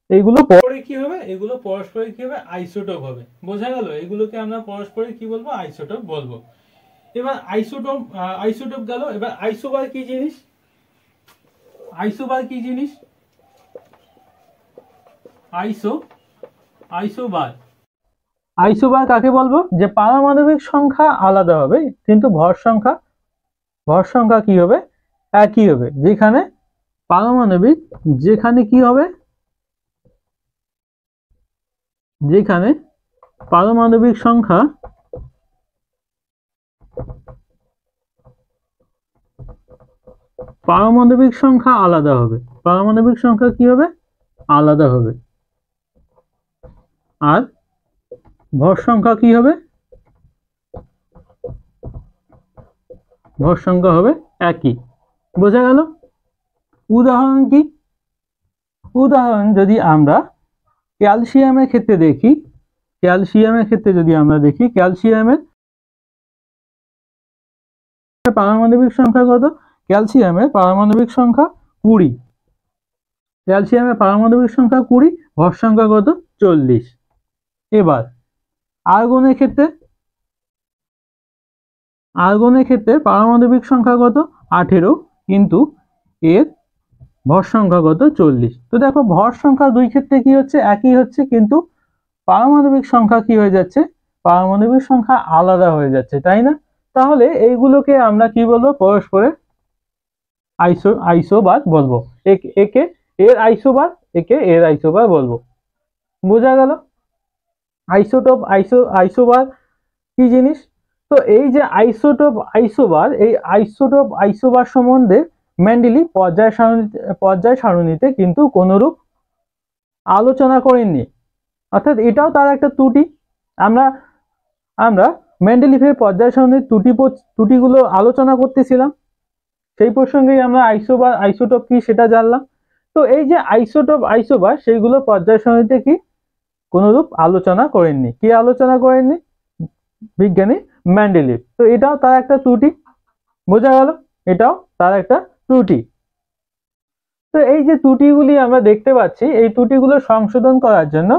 এইগুলো পরে কি হবে? এগুলো পরস্পরে কি হবে? আইসোটোপ হবে। বোঝা গেল? এগুলোকে আমরা পরস্পরে কি বলবো? আইসোটোপ বলবো। এবার আইসোটোপ গেল। এবার আইসোবার কি জিনিস? আইসোবার কাকে বলবো? যে পারমাণবিক সংখ্যা আলাদা হবে, কিন্তু ভর সংখ্যা কি হবে? একই হবে। যেখানে কি হবে? যেখানে পারমাণবিক সংখ্যা পারমাণবিক সংখ্যা আলাদা হবে, পারমাণবিক সংখ্যা কি হবে, আলাদা হবে। আর ভর সংখ্যা কি হবে, ভর সংখ্যা হবে একই। বোঝা গেল? উদাহরণ কি? উদাহরণ যদি আমরা ক্যালসিয়ামের ক্ষেত্রে দেখি, ক্যালসিয়ামের ক্ষেত্রে যদি আমরা দেখি, ক্যালসিয়ামের পারমাণবিক সংখ্যা কত? ক্যালসিয়ামের পারমাণবিক সংখ্যা 20। ক্যালসিয়ামের পারমাণবিক সংখ্যা 20, ভর সংখ্যা কত? 40। এবার আর্গনের ক্ষেত্রে, আর্গনের ক্ষেত্রে পারমাণবিক সংখ্যা কত? 18, কিন্তু এর ভর সংখ্যা কত? 40। তো দেখো ভর সংখ্যা দুই ক্ষেত্রে কি হচ্ছে, একই হচ্ছে, কিন্তু পারমাণবিক সংখ্যা কি হয়ে যাচ্ছে, পারমাণবিক সংখ্যা আলাদা হয়ে যাচ্ছে, তাই না? তাহলে এইগুলোকে আমরা কি বলবো, পরস্পরের আইসোবার বলবো। একে এর আইসোবার, একে এর আইসোবার বলবো। বোঝা গেল? আইসোটোপ আইসোবার কি জিনিস? তো এই যে আইসোটোপ আইসোবার, এই আইসোটোপ আইসোবার সম্বন্ধে মেন্ডেলি পর্যায় সারণীতে কিন্তু কোনরূপ আলোচনা করেননি, অর্থাৎ এটাও তার একটা ত্রুটি। আমরা মেন্ডেলিফের পর্যায় সারণীর ত্রুটিগুলো আলোচনা করতেছিলাম, সেই প্রসঙ্গেই আমরা আইসোবার আইসোটোপ কি সেটা জানলাম। তো এই যে আইসোটোপ আইসোবার, সেইগুলো পর্যায় সারণীতে কি কোনরূপ আলোচনা করেননি। কি আলোচনা করেননি? বিজ্ঞানী মেন্ডেলিভ। তো এটাও তার একটা ত্রুটি। বোঝা গেল? এটাও তার একটা ত্রুটি। তো এই যে ত্রুটিগুলি আমরা দেখতে পাচ্ছি, এই ত্রুটিগুলো সংশোধন করার জন্য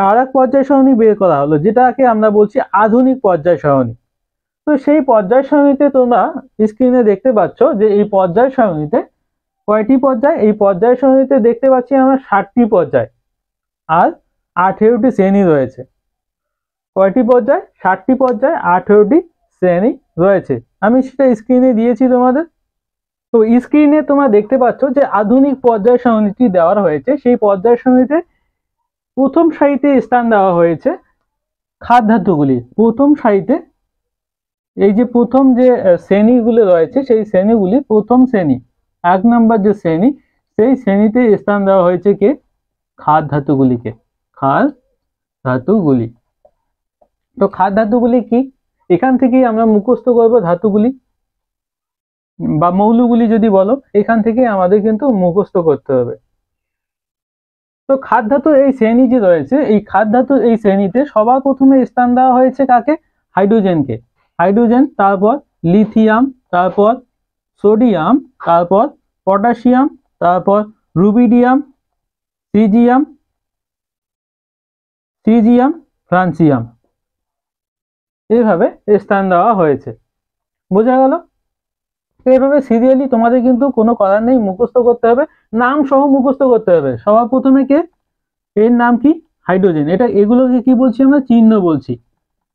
আর এক পর্যায় সারণী বের করা হলো, যেটাকে আমরা বলছি আধুনিক পর্যায় সারণী। তো সেই পর্যায় সারণীতে তোমরা স্ক্রিনে দেখতে পাচ্ছ যে এই পর্যায় সারণীতে কয়টি পর্যায়? এই পর্যায় সারণীতে দেখতে পাচ্ছি আমরা 60টি পর্যায় আর 18টি শ্রেণী রয়েছে। কয়টি পর্যায়? 60টি পর্যায়, 18টি শ্রেণী রয়েছে। আমি সেটা স্ক্রিনে দিয়েছি তোমাদের। তো স্ক্রিনে তোমরা দেখতে পাচ্ছ যে আধুনিক পর্যায় সারণীটি দেওয়া হয়েছে। সেই পর্যায় সারণীতে প্রথম সারিতে স্থান দেওয়া হয়েছে খাদ ধাতুগুলি। প্রথম সারিতে এই যে প্রথম যে শ্রেণীগুলো রয়েছে, সেই শ্রেণীগুলি, প্রথম শ্রেণী 1 নম্বর যে শ্রেণী, সেই শ্রেণীতে স্থান দেওয়া হয়েছে কে? খাদ ধাতুগুলিকে। খাদ ধাতুগুলি। তো খাদ ধাতুগুলি কি? এখান থেকেই আমরা মুখস্থ করব ধাতুগুলি বা মৌলগুলি যদি বলো, এখান থেকে আমাদের কিন্তু মুখস্থ করতে হবে। তো খাদ ধাতু এই শ্রেণী যে রয়েছে, এই খাদ ধাতু এই শ্রেণীতে সবার প্রথমে স্থান দেওয়া হয়েছে কাকে? হাইড্রোজেনকে। হাইড্রোজেন, তারপর লিথিয়াম, তারপর সোডিয়াম, তারপর পটাশিয়াম, তারপর রুবিডিয়াম, সিজিয়াম, ফ্রান্সিয়াম, এইভাবে স্থান দেওয়া হয়েছে। বোঝা গেল? এইভাবে সিরিয়ালি তোমাদের কিন্তু কোনো করার নেই, মুখস্থ করতে হবে, নাম সহ মুখস্থ করতে হবে। সবার প্রথমে কে? এর নাম কি? হাইড্রোজেন। এটা এগুলোকে কি বলছি আমরা? চিহ্ন বলছি।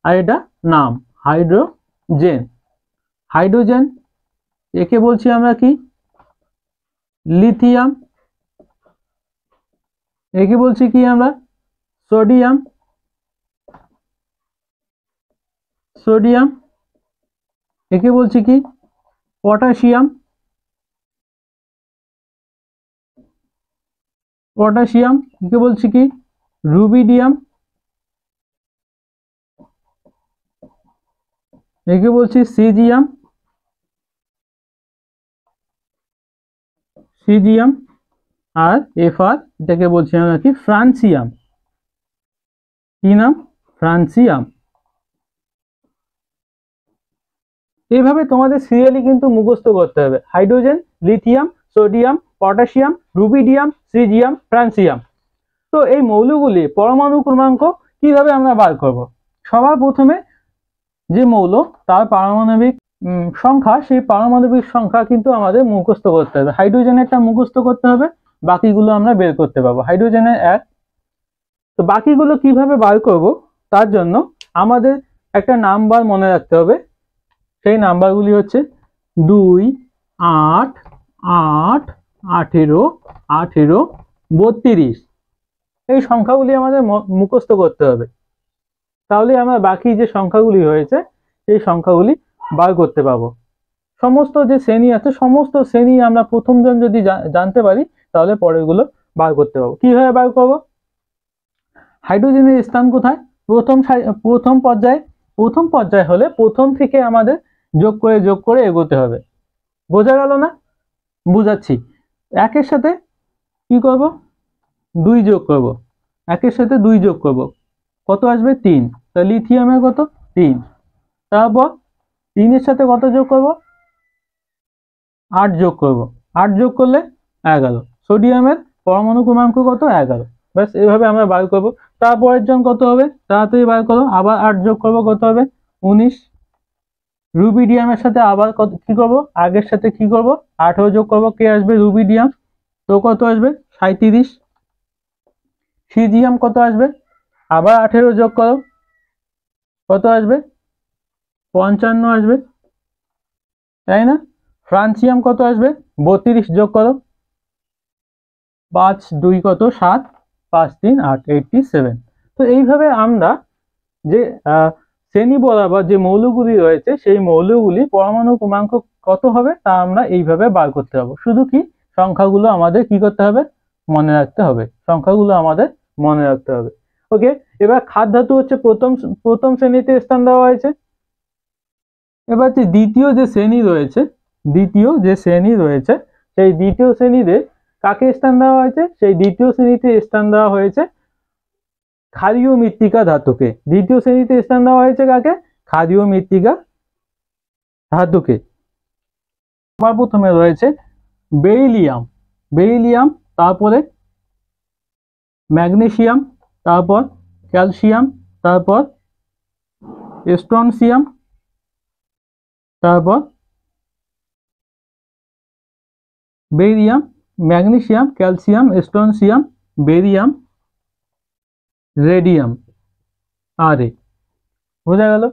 আর এটা নাম, হাইড্রোজেন। হাইড্রোজেন, একে বলছি আমরা কি? লিথিয়াম। একে বলছি কি আমরা? সোডিয়াম। সোডিয়াম, একে বলছি কি? পটাশিয়াম। পটাশিয়াম, একে বলছি কি? রুবিডিয়াম। একে বলছি সিজিয়াম। সিজিয়াম। আর এফআর, এটাকে বলছি আমরা কি? ফ্রান্সিয়াম। কি নাম? ফ্রান্সিয়াম। এইভাবে তোমাদের সিরিয়ালি কিন্তু মুখস্থ করতে হবে। Hydrogen, lithium, sodium, potassium, rubidium, caesium, francium. তো এই মৌলগুলি পরমাণু ক্রমাঙ্ক কিভাবে আমরা বার করব? সবার প্রথমে যে মৌল, তার পারমাণবিক সংখ্যা, সেই পারমাণবিক সংখ্যা কিন্তু আমাদের মুখস্থ করতে হবে। হাইড্রোজেনেরটা মুখস্থ করতে হবে, বাকিগুলো আমরা বের করতে পারবো। হাইড্রোজেনের 1। তো বাকিগুলো কিভাবে বার করব? তার জন্য আমাদের একটা নাম্বার মনে রাখতে হবে। সেই নাম্বারগুলি হচ্ছে 2, 8, 8, 18, 18, 32। এই সংখ্যাগুলি আমাদের মুখস্থ করতে হবে। তাহলে আমরা বাকি যে সংখ্যাগুলি হয়েছে, সেই সংখ্যাগুলি বার করতে পারবো। সমস্ত যে শ্রেণী আছে সমস্ত শ্রেণী আমরা প্রথমজন যদি জানতে পারি তাহলে পরেরগুলো বার করতে পারবো। কিভাবে বার করবো? হাইড্রোজেনের স্থান কোথায়? প্রথম পর্যায়ে হলে প্রথম থেকে আমাদের যোগ করে এগোতে হবে। বোঝা গেল না? বুঝাচ্ছি। একের সাথে কি করব? 2 যোগ করব। একের সাথে 2 যোগ করব, কত আসবে? 3। তাহলে লিথিয়ামের কত? 3। তারপর 3 এর সাথে কত যোগ করব? 8 যোগ করব। 8 যোগ করলে 11। সোডিয়ামের পরমাণু ক্রমাঙ্ক কত? 11। ব্যাস, এইভাবে আমরা বার করব। তারপরের জন কত হবে? তাড়াতাড়ি বার করো। আবার 8 যোগ করব, কত হবে? 19। রুবিডিয়ামের সাথে আবার কত কি করব? আগের সাথে কি করব? 18 যোগ করব। কে আসবে? রুবিডিয়াম। তো কত আসবে? 37। সিজিয়াম কত আসবে? আবার 18 যোগ করো, কত আসবে? 55 আসবে, তাই না? ফ্রান্সিয়াম কত আসবে? 32 যোগ করো, 5 2 কত? 7, 5 3 8, 87। তো এইভাবে আমরা যে শ্রেণী বরাবর যে মৌলগুলি রয়েছে সেই মৌলগুলি পরমাণু ক্রমাঙ্ক কত হবে তা আমরা এইভাবে বার করতে পারবো। শুধু কি সংখ্যাগুলো আমাদের কি করতে হবে? মনে রাখতে হবে। সংখ্যাগুলো আমাদের মনে রাখতে হবে। ওকে, এবার খাদ ধাতু হচ্ছে প্রথম শ্রেণীতে স্থান দেওয়া হয়েছে। এবার যে দ্বিতীয় যে শ্রেণী রয়েছে সেই দ্বিতীয় শ্রেণীতে কাকে স্থান দেওয়া হয়েছে? সেই দ্বিতীয় শ্রেণীতে স্থান দেওয়া হয়েছে ক্ষারীয় মৃত্তিকা ধাতুকে। দ্বিতীয় শ্রেণীতে স্থান দেওয়া হয়েছে কাকে? ক্ষারীয় মৃত্তিকা ধাতুকে। সবার প্রথমে রয়েছে বেরিলিয়াম, তারপরে ম্যাগনেসিয়াম, তারপর ক্যালসিয়াম, তারপর স্ট্রনসিয়াম, তারপর barium, magnesium, calcium, strontium, barium, radium, আরে বোঝা গেল?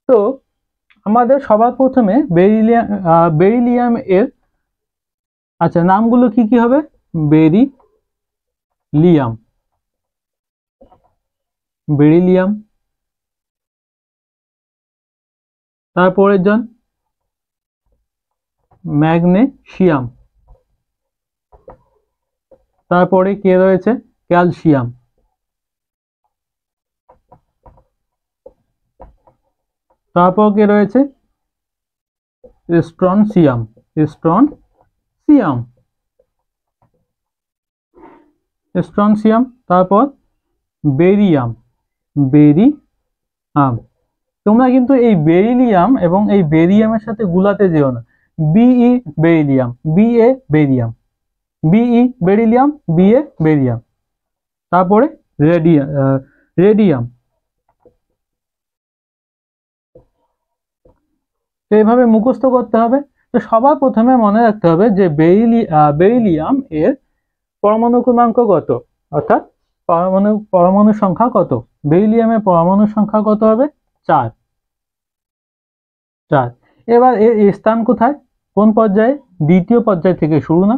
তো আমাদের সবার প্রথমে বেরিলিয়াম এর আচ্ছা নামগুলো কি কি হবে? বেরিলিয়াম, তারপরের জন ম্যাগনেসিয়াম, তারপরে কে রয়েছে? ক্যালসিয়াম, তারপর কে রয়েছে? স্ট্রনসিয়াম, তারপর বেরিয়াম। তোমরা কিন্তু এই বেরিলিয়াম এবং এই বেরিয়ামের সাথে গুলাতে যেও না। বিই বেরিলিয়াম, বেরিলিয়াম, তারপরে রেডিয়াম। তো এইভাবে মুখস্থ করতে হবে। তো সবার প্রথমে মনে রাখতে হবে যে বেরিলিয়াম এর পরমাণু ক্রমাঙ্ক কত, অর্থাৎ পরমাণু সংখ্যা কত? বেরিলিয়ামের পরমাণু সংখ্যা কত হবে? 4। এবার এর স্থান কোথায়? কোন পর্যায়ে? দ্বিতীয় পর্যায় থেকে শুরু না?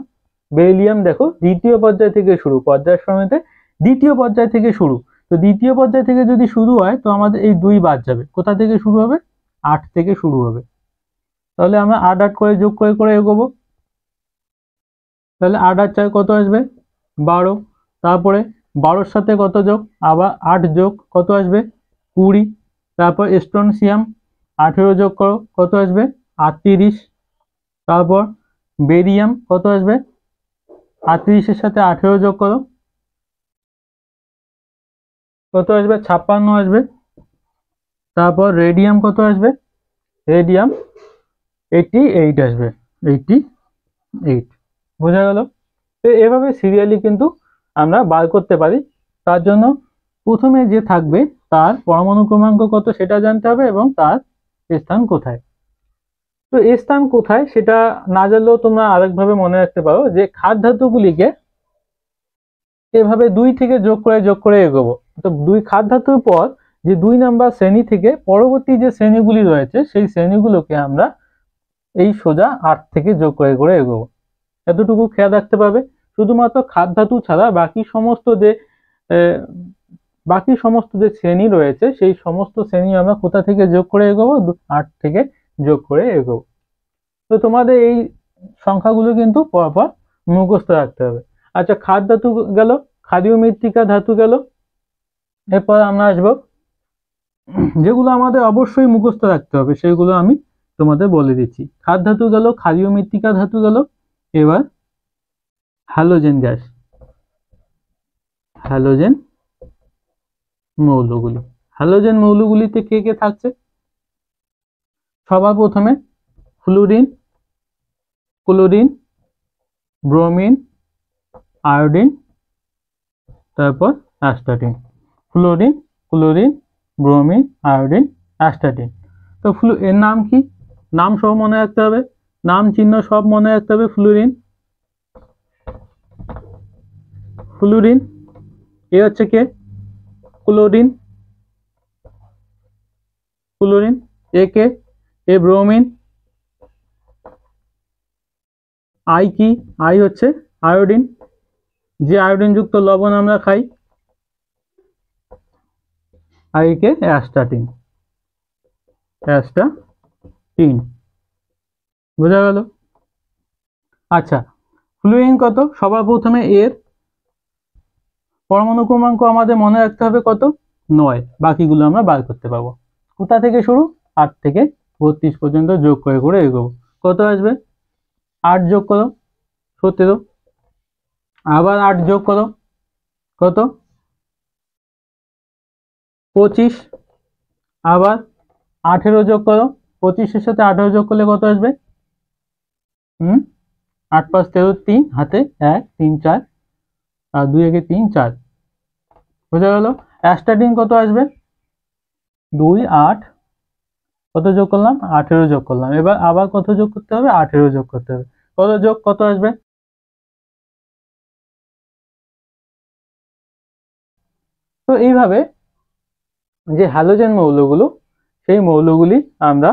বেরিলিয়াম দেখো দ্বিতীয় পর্যায় থেকে শুরু, পর্যায় সমেতে দ্বিতীয় পর্যায় থেকে শুরু। তো দ্বিতীয় পর্যায় থেকে যদি শুরু হয় তো আমাদের এই 2 বাদ যাবে। কোথা থেকে শুরু হবে? 8 থেকে শুরু হবে। তাহলে আমরা 8 8 করে যোগ করে এগোবো। তাহলে 8 8 4 কত আসবে? 12। তারপরে 12-র সাথে কত যোগ? আবার 8 যোগ, কত আসবে? 20। তারপর স্ট্রনসিয়াম 18 যোগ করো, কত আসবে? 38। তারপর বেরিয়াম কত আসবে? 38-এর সাথে 18 যোগ করো, কত আসবে? 56 আসবে। তারপর রেডিয়াম কত আসবে? রেডিয়াম 88 আসবে, 88। বোঝা গেল? তো এভাবে সিরিয়ালি কিন্তু আমরা বার করতে পারি। তার জন্য প্রথমে যে থাকবে তার পরমাণু ক্রমাঙ্ক কত সেটা জানতে হবে এবং তার স্থান কোথায়। তো স্থান কোথায় সেটা না জানলেও তোমরা আরেকভাবে মনে রাখতে পারো যে খাদ ধাতুগুলিকে এভাবে 2 থেকে যোগ করে এগোবো। তো 2 খাদ ধাতুর পর যে 2 নাম্বার শ্রেণী থেকে পরবর্তী যে শ্রেণীগুলি রয়েছে সেই শ্রেণীগুলোকে আমরা এই সোজা 8 থেকে যোগ করে এগোবো। এতটুকু খেয়াল রাখতে পারবে। শুধুমাত্র খাদ ধাতু ছাড়া বাকি সমস্ত যে শ্রেণী রয়েছে সেই সমস্ত শ্রেণী আমরা কোথা থেকে যোগ করে এগোবো? 8 থেকে যোগ করে এগোবো। তো তোমাদের এই সংখ্যাগুলো কিন্তু পরপর মুখস্থ রাখতে হবে। আচ্ছা, খাদ ধাতু গেল, ক্ষারীয় মৃত্তিকা ধাতু গেল। এরপর আমরা আসবো যেগুলো আমাদের অবশ্যই মুখস্থ রাখতে হবে, সেগুলো আমি তোমাদের বলে দিচ্ছি। খাদ ধাতু গেল, ক্ষারীয় মৃত্তিকা ধাতু গেল। এবার হ্যালোজেন গ্যাস, হ্যালোজেন মৌলগুলি। হ্যালোজেন মৌলগুলিতে কে কে থাকছে? সবার প্রথমে ফ্লুরিন, ক্লোরিন, ব্রোমিন, আয়োডিন, তারপর astatine. Fluorine, chlorine, bromine, iodine, astatine. তো এর নাম কি? নাম সব মনে রাখতে হবে, নাম চিহ্ন সব মনে রাখতে হবে। Fluorine, fluorine. এ হচ্ছে কে? Chlorine, chlorine. এ কে? এ ব্রোমিন। আই কি? আই হচ্ছে আয়োডিন, যে আয়োডিন যুক্ত লবণ আমরা খাই। আই কে অ্যাস্টাটিন, অ্যাস্টাটিন। বোঝা গেল? আচ্ছা, ফ্লুরিন কত? সবার প্রথমে এর পরমাণু ক্রমাঙ্ক আমাদের মনে রাখতে হবে কত? 9। বাকিগুলো আমরা বার করতে পারবো। কোথা থেকে শুরু? 8 থেকে 32 পর্যন্ত যোগ করে করে এগোবো। কত আসবে? 8 যোগ করো, 17। আবার 8 যোগ করো, কত? 25। আবার 18 যোগ করো, 25-এর সাথে 18 যোগ করলে কত আসবে? 8 5 13, 3 হাতে 1 3 4, আর 2 একে 3 4। বোঝা গেল? অ্যাস্টাটিন কত আসবে? 2 8, কত যোগ করলাম? 18 যোগ করলাম। এবার আবার কত যোগ করতে হবে? 18 যোগ করতে হবে। কত যোগ কত আসবে? তো এইভাবে যে হ্যালোজেন মৌলগুলো, সেই মৌলগুলি আমরা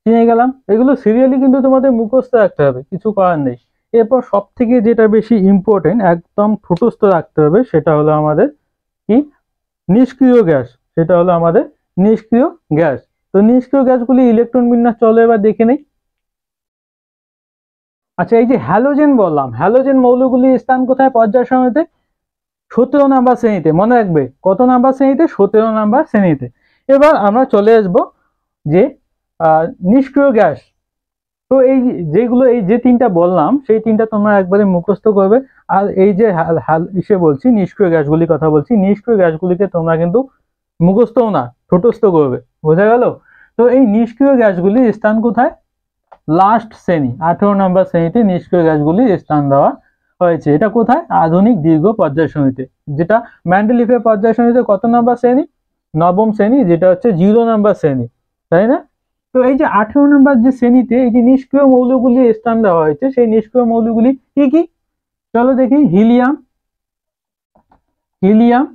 চিনে গেলাম। এগুলো সিরিয়ালি কিন্তু তোমাদের মুখস্থ রাখতে হবে, কিছু করার নেই। এরপর সব থেকে যেটা বেশি ইম্পর্টেন্ট, একদম ঠোঁটস্থ রাখতে হবে, সেটা হলো আমাদের কি? নিষ্ক্রিয় গ্যাস। সেটা হলো আমাদের নিষ্ক্রিয় গ্যাস। তো নিষ্ক্রিয় গ্যাসগুলি ইলেকট্রন বিন্যাস চলো এবার দেখে নেই। আচ্ছা, এই যে হ্যালোজেন বললাম, হ্যালোজেন মৌলগুলির স্থান কোথায় পর্যায় সারণীতে? 17 নাম্বার শ্রেণীতে। মনে রাখবে, কত নাম্বার শ্রেণীতে? 17 নাম্বার শ্রেণীতে। এবার আমরা চলে আসবো যে নিষ্ক্রিয় গ্যাস। তো এই যেগুলো, এই যে তিনটা বললাম, সেই তিনটা তোমরা একবারে মুখস্থ করবে। আর এই যে ইসে বলছি, নিষ্ক্রিয় গ্যাসগুলির কথা বলছি, নিষ্ক্রিয় গ্যাসগুলিকে তোমরা কিন্তু মুখস্থও না, ঠোঁটস্থ করবে। বোঝা গেল? তো এই নিষ্ক্রিয় গ্যাসগুলির স্থান কোথায়? লাস্ট শ্রেণী, 18 নম্বর শ্রেণীতে নিষ্ক্রিয় গ্যাসগুলির স্থান দেওয়া হয়েছে। এটা কোথায়? আধুনিক দীর্ঘ পর্যায় সারণীতে। যেটা মেন্ডেলিফের পর্যায় সারণীতে কত নম্বর শ্রেণী? 9ম শ্রেণী, যেটা হচ্ছে 0 নম্বর শ্রেণী, তাই না? তো এই যে 18 নম্বর যে শ্রেণীতে এই যে নিষ্ক্রিয় মৌলগুলির স্থান দেওয়া হয়েছে, সেই নিষ্ক্রিয় মৌলগুলি কি কি? চলো দেখি। Helium, helium.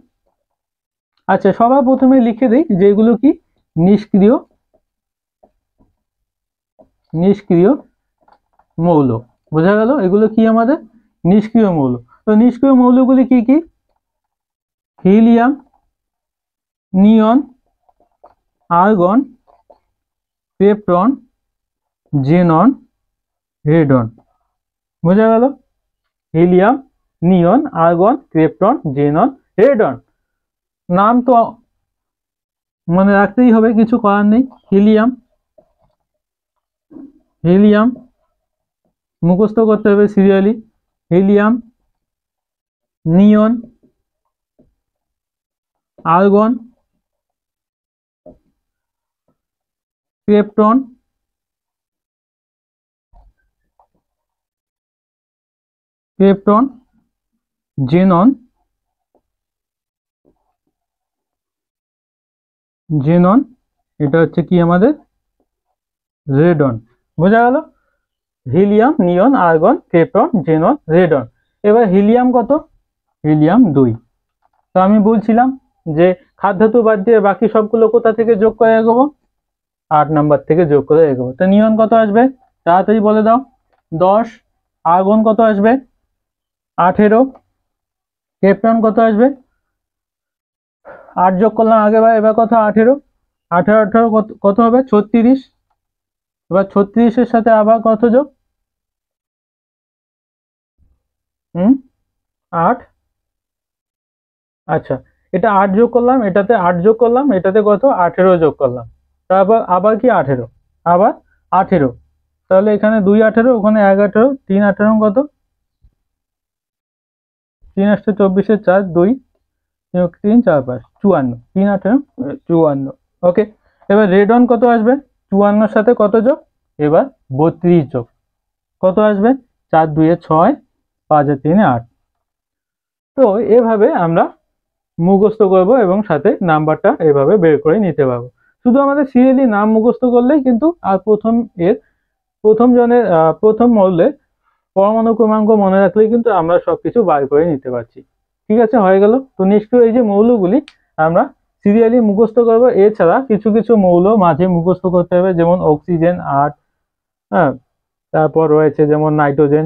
আচ্ছা, সবার প্রথমে লিখে দিই যেগুলো কি নিষ্ক্রিয়, নিষ্ক্রিয় মৌল। বোঝা গেল? এগুলো কি আমাদের নিষ্ক্রিয় মৌল। তো নিষ্ক্রিয় মৌলগুলি কি কি? Helium, neon, argon, krypton, xenon, radon. বোঝা গেল? Helium, neon, argon, krypton, xenon, radon. নাম তো মনে রাখতেই হবে, কিছু করার নেই। হিলিয়াম, হিলিয়াম মুখস্থ করতে হবে serially. Helium, neon, argon, krypton, krypton, xenon, xenon. এটা হচ্ছে কি আমাদের রেডন। বোঝা গেল? Helium, neon, argon, krypton, xenon, radon. এবার হিলিয়াম কত? হিলিয়াম 2। তো আমি বলছিলাম যে খাদ্যধাতু বাদ দিয়ে বাকি সবগুলো কোথা থেকে যোগ করে এগোবো? 8 নাম্বার থেকে যোগ করে এগোবো। তো নিয়ন কত আসবে? তাড়াতাড়ি বলে দাও। 10। আর্গন কত আসবে? 18। ক্রিপ্টন কত আসবে? 8 যোগ করলাম আগেবার, এবার কত? 18। 18 18 কত হবে? 36। এবার 36-এর সাথে আবার কত যোগ? 8। আচ্ছা, এটা 8 যোগ করলাম, এটাতে 8 যোগ করলাম, এটাতে কত 18 যোগ করলাম, তারপর আবার কি 18, আবার 18, তাহলে এখানে 2 18, ওখানে 1 18, 3 18 কত, 3 8 24, 4 2 3 4 5 54, 3 18 54। ওকে, এবার রেড অন কত আসবে? 54-এর সাথে কত যোগ? এবার 32 যোগ, কত আসবে? 4 2 6, 5 3 8। তো এভাবে আমরা মুখস্থ করব এবং সাথে নাম্বারটা এভাবে বের করে নিতে পারবো। শুধু আমাদের সিরিয়ালি নাম মুখস্থ করলেই কিন্তু, আর প্রথম জনের প্রথম মৌলের পরমাণু ক্রমাঙ্ক মনে রাখলেই কিন্তু আমরা সবকিছু বার করে নিতে পারছি। ঠিক আছে, হয়ে গেল। তো নিশ্চয়ই এই যে মৌলগুলি আমরা সিরিয়ালি মুখস্থ করবো, এছাড়া কিছু কিছু মৌল মাঝে মুখস্থ করতে হবে, যেমন অক্সিজেন 8, হ্যাঁ, তারপর রয়েছে যেমন নাইট্রোজেন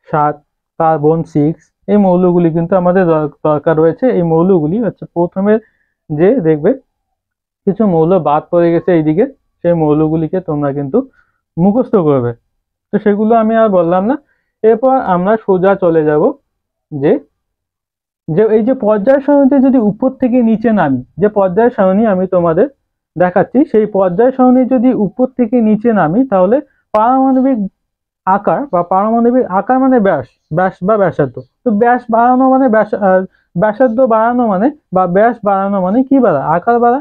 7, কার্বন 6। এই মৌলগুলি কিন্তু আমাদের দরকার রয়েছে। এই মৌলগুলি হচ্ছে প্রথমে যে দেখবে কিছু মৌল বাদ পড়ে গেছে এইদিকে, সেই মৌলগুলিকে তোমরা কিন্তু মুখস্থ করবে। তো সেগুলো আমি আর বললাম না। এরপর আমরা সোজা চলে যাব যে যে এই যে পর্যায় সারণীতে যদি উপর থেকে নিচে নামি, যে পর্যায় সারণী আমি তোমাদের দেখাচ্ছি, সেই পর্যায় সারণী যদি উপর থেকে নিচে নামি, তাহলে পারমাণবিক আকার বা পারমাণবিক আকার মানে ব্যাস, ব্যাস বা ব্যাসার্ধ। তো ব্যাস বাড়ানো মানে ব্যাসার্ধ বাড়ানো মানে বা ব্যাস বাড়ানো মানে কি বাড়া? আকার বাড়া।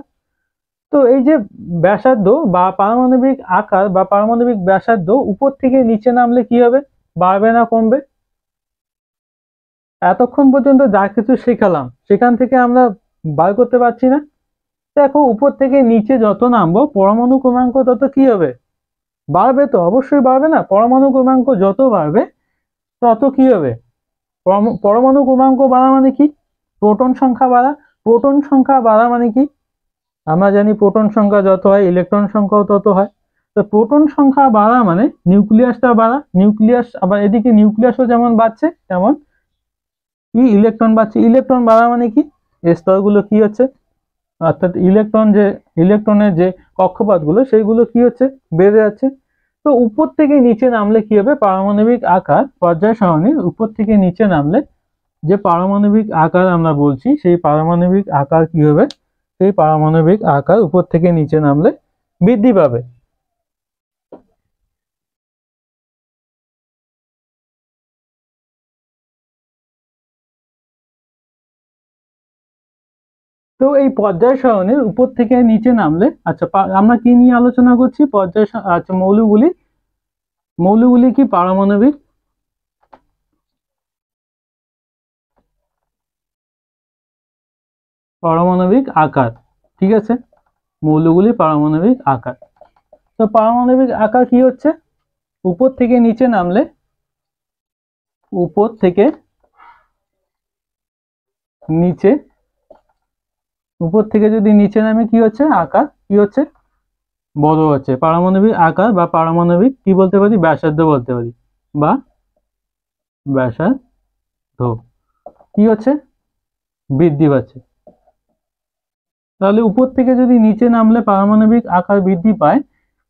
তো এই যে ব্যাসার্ধ বা পারমাণবিক আকার বা পারমাণবিক ব্যাসার্ধ উপর থেকে নিচে নামলে কি হবে? বাড়বে না কমবে? এতক্ষণ পর্যন্ত যা কিছু শেখালাম সেখান থেকে আমরা বার করতে পারছি না? দেখো, উপর থেকে নিচে যত নামবো পরমাণু ক্রমাঙ্ক তত কি হবে? বাড়বে। তো অবশ্যই বাড়বে না? পরমাণু ক্রমাঙ্ক যত বাড়বে তত কি হবে? পরমাণু ক্রমাঙ্ক বাড়া মানে কি? প্রোটন সংখ্যা বাড়া। প্রোটন সংখ্যা বাড়া মানে কি? আমরা জানি প্রোটন সংখ্যা যত হয় ইলেকট্রন সংখ্যাও তত হয়। তো প্রোটন সংখ্যা বাড়া মানে নিউক্লিয়াসটা বাড়া। নিউক্লিয়াস আবার এদিকে নিউক্লিয়াসও যেমন বাড়ছে, তেমন কি ইলেকট্রন বাড়ছে। ইলেকট্রন বাড়া মানে কি? স্তরগুলো কি হচ্ছে, অর্থাৎ ইলেকট্রনের যে কক্ষপথগুলো সেইগুলো কি হচ্ছে? বেড়ে যাচ্ছে। তো উপর থেকে নিচে নামলে কি হবে? পারমাণবিক আকার পর্যায় সারণীর উপর থেকে নিচে নামলে যে পারমাণবিক আকার আমরা বলছি, সেই পারমাণবিক আকার কি হবে? সেই পারমাণবিক আকার উপর থেকে নিচে নামলে বৃদ্ধি পাবে। তো এই পর্যায় সারণীর উপর থেকে নিচে নামলে, আচ্ছা আমরা কি নিয়ে আলোচনা করছি? আচ্ছা, মৌলগুলি কি পারমাণবিক পারমাণবিক আকার। ঠিক আছে, মৌলগুলি পারমাণবিক আকার। তো পারমাণবিক আকার কি হচ্ছে? উপর থেকে নিচে নামলে, উপর থেকে নিচে, উপর থেকে যদি নিচে নামে কি হচ্ছে? আকার কি হচ্ছে? বড় হচ্ছে। পারমাণবিক আকার বা পারমাণবিক কি বলতে পারি? ব্যাসার্ধ বলতে পারি, বা ব্যাসার্ধ কি হচ্ছে? বৃদ্ধি পাচ্ছে। তাহলে উপর থেকে যদি নিচে নামলে পারমাণবিক আকার বৃদ্ধি পায়,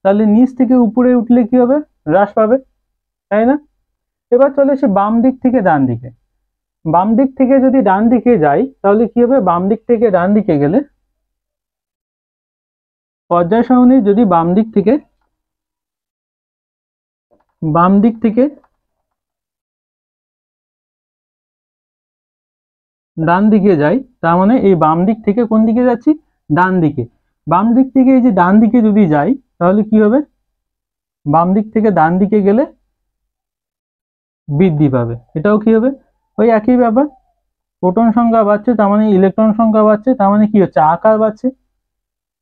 তাহলে নিচ থেকে উপরে উঠলে কি হবে? হ্রাস পাবে, তাই না? এবার চলে এসে বাম দিক থেকে ডান দিকে। বাম দিক থেকে যদি ডান দিকে যাই, তাহলে কি হবে? বাম দিক থেকে ডান দিকে গেলে পর্যায় সারণী যদি বাম দিক থেকে ডান দিকে যাই, তার মানে এই বাম দিক থেকে কোন দিকে যাচ্ছি? ডান দিকে। বাম দিক থেকে এই যে ডান দিকে যদি যাই, তাহলে কি হবে? বাম দিক থেকে ডান দিকে গেলে বৃদ্ধি পাবে। এটাও কি হবে? ওই একই ব্যাপার। প্রোটন সংখ্যা বাড়ছে, তার মানে ইলেকট্রন সংখ্যা বাড়ছে, তার মানে কি হচ্ছে? আকার বাড়ছে,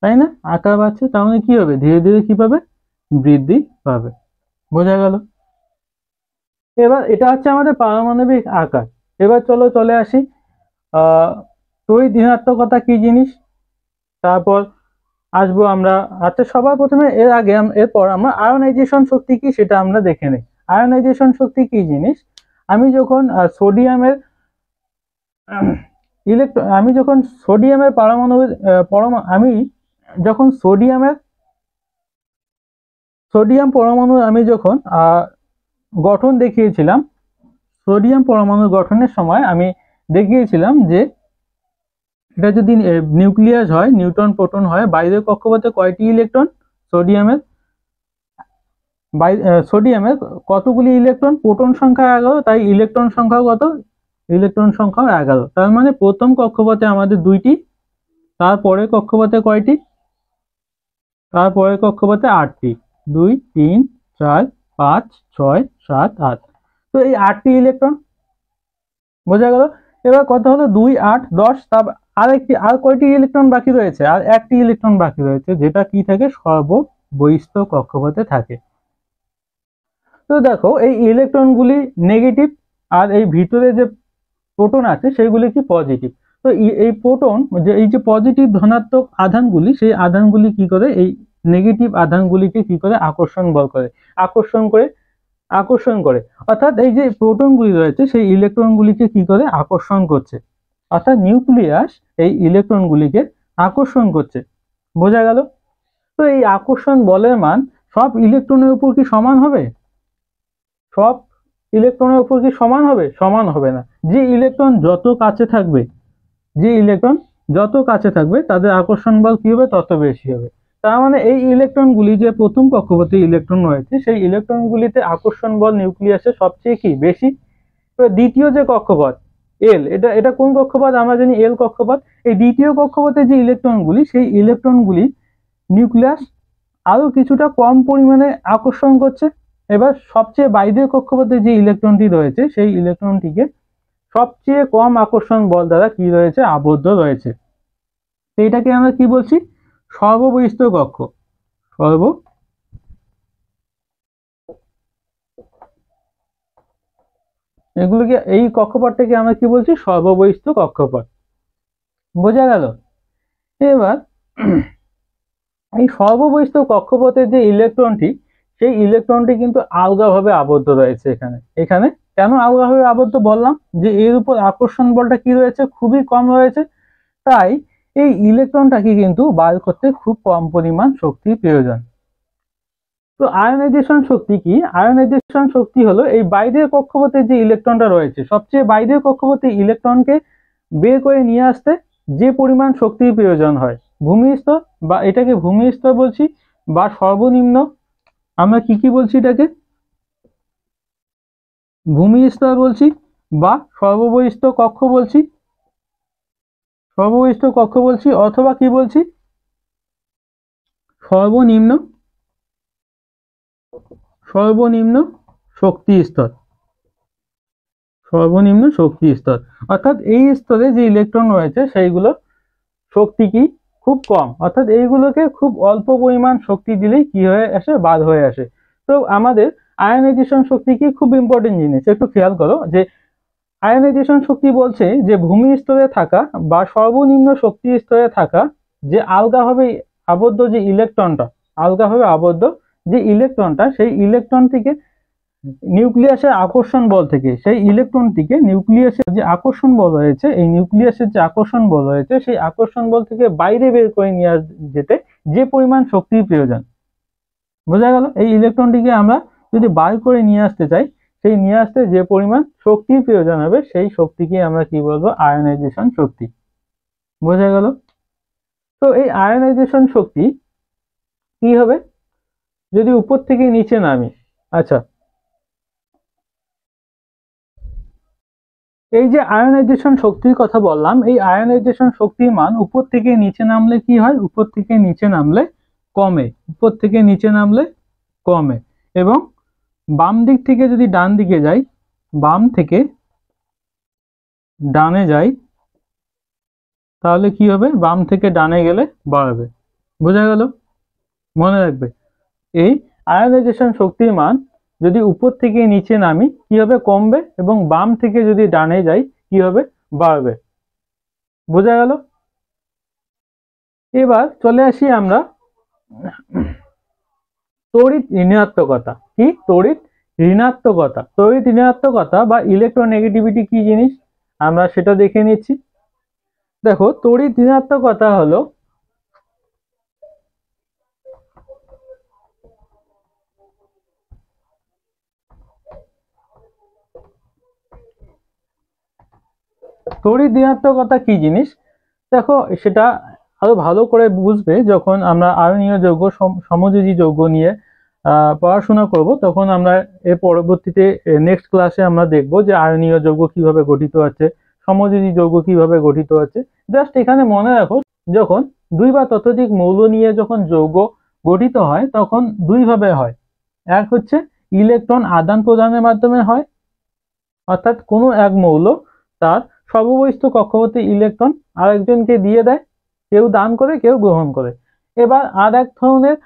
তাই না? আকার বাড়ছে, তার মানে কি হবে? ধীরে ধীরে কি পাবে? বৃদ্ধি পাবে। বোঝা গেল? এবার এটা হচ্ছে আমাদের পারমাণবিক আকার। এবার চলে আসি তড়িৎ ঋণাত্মকতা কি জিনিস, তারপর আসবো আমরা। আচ্ছা, সবার প্রথমে এরপর আমরা আয়নাইজেশন শক্তি কি সেটা আমরা দেখে নিই। আয়নাইজেশন শক্তি কি জিনিস? আমি যখন সোডিয়ামের আমি যখন সোডিয়ামের আমি যখন সোডিয়ামের সোডিয়াম পরমাণু আমি যখন গঠন দেখিয়েছিলাম, সোডিয়াম পরমাণুর গঠনের সময় আমি দেখিয়েছিলাম যে এটা যদি নিউক্লিয়াস হয়, নিউট্রন প্রোটন হয়, বাইরের কক্ষপথে কয়টি ইলেকট্রন? সোডিয়ামের সোডিয়ামের কতগুলি ইলেকট্রন? প্রোটন সংখ্যা 11, তাই ইলেকট্রন সংখ্যা কত? ইলেকট্রন সংখ্যা 11। তার মানে প্রথম কক্ষপথে আমাদের 2টি, তারপরে কক্ষপথে কয়টি? তারপরে কক্ষপথে 8টি। 2 3 4 5 6 7 8। তো এই 8টি ইলেকট্রন, বোঝা গেল। এবার কত হলো? 2 8 10। আর কয়টি ইলেকট্রন বাকি রয়েছে? আর একটি ইলেকট্রন বাকি রয়েছে, যেটা কি থাকে? সর্ববহিস্থ কক্ষপথে থাকে। তো দেখো এই ইলেকট্রনগুলি নেগেটিভ, আর এই ভিতরে যে প্রোটন আছে সেগুলি কি? পজিটিভ। তো এই প্রোটন এই যে পজিটিভ ধনাত্মক আধানগুলি, সেই আধানগুলি কি করে? এই নেগেটিভ আধানগুলিকে কি করে? আকর্ষণ বল করে, আকর্ষণ করে। অর্থাৎ এই যে প্রোটনগুলি রয়েছে সেই ইলেকট্রনগুলিকে কি করে? আকর্ষণ করছে। অর্থাৎ নিউক্লিয়াস এই ইলেকট্রনগুলিকে আকর্ষণ করছে। বোঝা গেল? তো এই আকর্ষণ বলের মান সব ইলেকট্রনের উপর কি সমান হবে? সব ইলেকট্রনের উপর কি সমান হবে? সমান হবে না। যে ইলেকট্রন যত কাছে থাকবে তাদের আকর্ষণ বল কি হবে? তত বেশি হবে। তার মানে এই ইলেকট্রনগুলি, যে প্রথম কক্ষপথে ইলেকট্রন রয়েছে, সেই ইলেকট্রনগুলিতে আকর্ষণ বল নিউক্লিয়াসে সবচেয়ে কি? বেশি। তো দ্বিতীয় যে কক্ষপথ এল, এটা কোন কক্ষপথ? আমরা জানি এল কক্ষপথ। এই দ্বিতীয় কক্ষপথে যে ইলেকট্রনগুলি, সেই ইলেকট্রনগুলি নিউক্লিয়াস আরো কিছুটা কম পরিমাণে আকর্ষণ করছে। এবার সবচেয়ে বাইরের কক্ষপথে যে ইলেকট্রনটি রয়েছে, সেই ইলেকট্রনটিকে সবচেয়ে কম আকর্ষণ বল দ্বারা কি রয়েছে? আবদ্ধ রয়েছে। তো এটাকে আমরা কি বলছি? সর্ববহিস্থ কক্ষ। এগুলোকে, এই কক্ষপথটাকে আমরা কি বলছি? সর্ববহিস্থ কক্ষপথ। বোঝা গেল? এবার এই সর্ববহিস্থ কক্ষপথের যে ইলেকট্রনটি, সেই ইলেকট্রনটি কিন্তু আলগাভাবে আবদ্ধ রয়েছে এখানে। কেন আলগাভাবে আবদ্ধ বললাম? যে এর উপর আকর্ষণ বলটা কি রয়েছে? খুবই কম রয়েছে। তাই এই ইলেকট্রনটাকে কিন্তু বার করতে খুব কম পরিমাণ শক্তির প্রয়োজন। তো আয়নাইজেশন শক্তি কি? আয়নাইজেশন শক্তি হলো এই বাইরের কক্ষপথে যে ইলেকট্রনটা রয়েছে, সবচেয়ে বাইরের কক্ষপথে ইলেকট্রনকে বের করে নিয়ে আসতে যে পরিমাণ শক্তির প্রয়োজন হয়, ভূমি স্তর, বা এটাকে ভূমি স্তর বলছি, বা সর্বনিম্ন, আমরা কি বলছি? এটাকে ভূমি স্তর বলছি, বা সর্ববহিস্থ কক্ষ বলছি, অথবা কি বলছি? সর্বনিম্ন শক্তি স্তর। অর্থাৎ এই স্তরে যে ইলেকট্রন রয়েছে সেইগুলো শক্তি কি? খুব কম। অর্থাৎ এইগুলোকে খুব অল্প পরিমাণ শক্তি দিলেই কি হয়ে আসে? বার হয়ে আসে। তো আমাদের আয়নাইজেশন শক্তি কি? খুব ইম্পর্টেন্ট জিনিস, একটু খেয়াল করো যে আয়নাইজেশন শক্তি বলছে যে ভূমি স্তরে থাকা বা সর্বনিম্ন শক্তি স্তরে থাকা যে আলগাভাবে আবদ্ধ যে ইলেকট্রনটা, সেই ইলেকট্রন থেকে নিউক্লিয়াসের আকর্ষণ বল থেকে, সেই ইলেকট্রনটিকে নিউক্লিয়াসের যে আকর্ষণ বল রয়েছে, এই নিউক্লিয়াসের যে আকর্ষণ বল রয়েছে, সেই আকর্ষণ বল থেকে বাইরে বের করে নিয়ে যেতে যে পরিমাণ শক্তির প্রয়োজন। বোঝা গেল? এই ইলেকট্রনটিকে আমরা যদি বার করে নিয়ে আসতে চাই, সেই নিয়ে আসতে যে পরিমাণ শক্তির প্রয়োজন হবে, সেই শক্তিকে আমরা কি বলবো? আয়নাইজেশন শক্তি। বোঝা গেল? তো এই আয়নাইজেশন শক্তি কি হবে যদি উপর থেকে নিচে নামি? আচ্ছা, এই যে আয়নাইজেশন শক্তির কথা বললাম, এই আয়নাইজেশন শক্তির মান উপর থেকে নিচে নামলে কি হয়? উপর থেকে নিচে নামলে কমে। এবং বাম দিক থেকে যদি ডান দিকে যাই, বাম থেকে ডানে যাই, তাহলে কি হবে? বাম থেকে ডানে গেলে বাড়বে। বোঝা গেল? মনে রাখবে, এই আয়নাইজেশন শক্তির মান যদি উপর থেকে নিচে নামি কি হবে? কমবে। এবং বাম থেকে যদি ডানে যাই কি হবে? বাড়বে। বোঝা গেল? এবার চলে আসি আমরা তড়িৎ ঋণাত্মকতা। কি? তড়িৎ ঋণাত্মকতা বা ইলেকট্রোনেগেটিভিটি কি জিনিস আমরা সেটা দেখে নিচ্ছি। দেখো, তড়িৎ ঋণাত্মকতা হলো তড়িৎ ঋণাত্মকতা কি জিনিস দেখো, সেটা আরো ভালো করে বুঝবে যখন আমরা আয়নীয় যৌগ সমযোজী যৌগ নিয়ে পড়াশোনা করব, তখন আমরা এর পরবর্তীতে নেক্সট ক্লাসে আমরা দেখব যে আয়নীয় যৌগ কিভাবে গঠিত হচ্ছে, সমযোজী যৌগ কিভাবে গঠিত হচ্ছে। জাস্ট এখানে মনে রাখো, যখন দুই বা ততোধিক মৌল নিয়ে যখন যৌগ গঠিত হয় তখন দুই ভাবে হয়। এক হচ্ছে ইলেকট্রন আদান প্রদানের মাধ্যমে হয়, অর্থাৎ কোনো এক মৌল তার সর্ববহিস্থ কক্ষপথে ইলেকট্রন আরেকজনকে দিয়ে দেয়, কেউ দান করে কেউ গ্রহণ করে। এবার আর এক ধরনের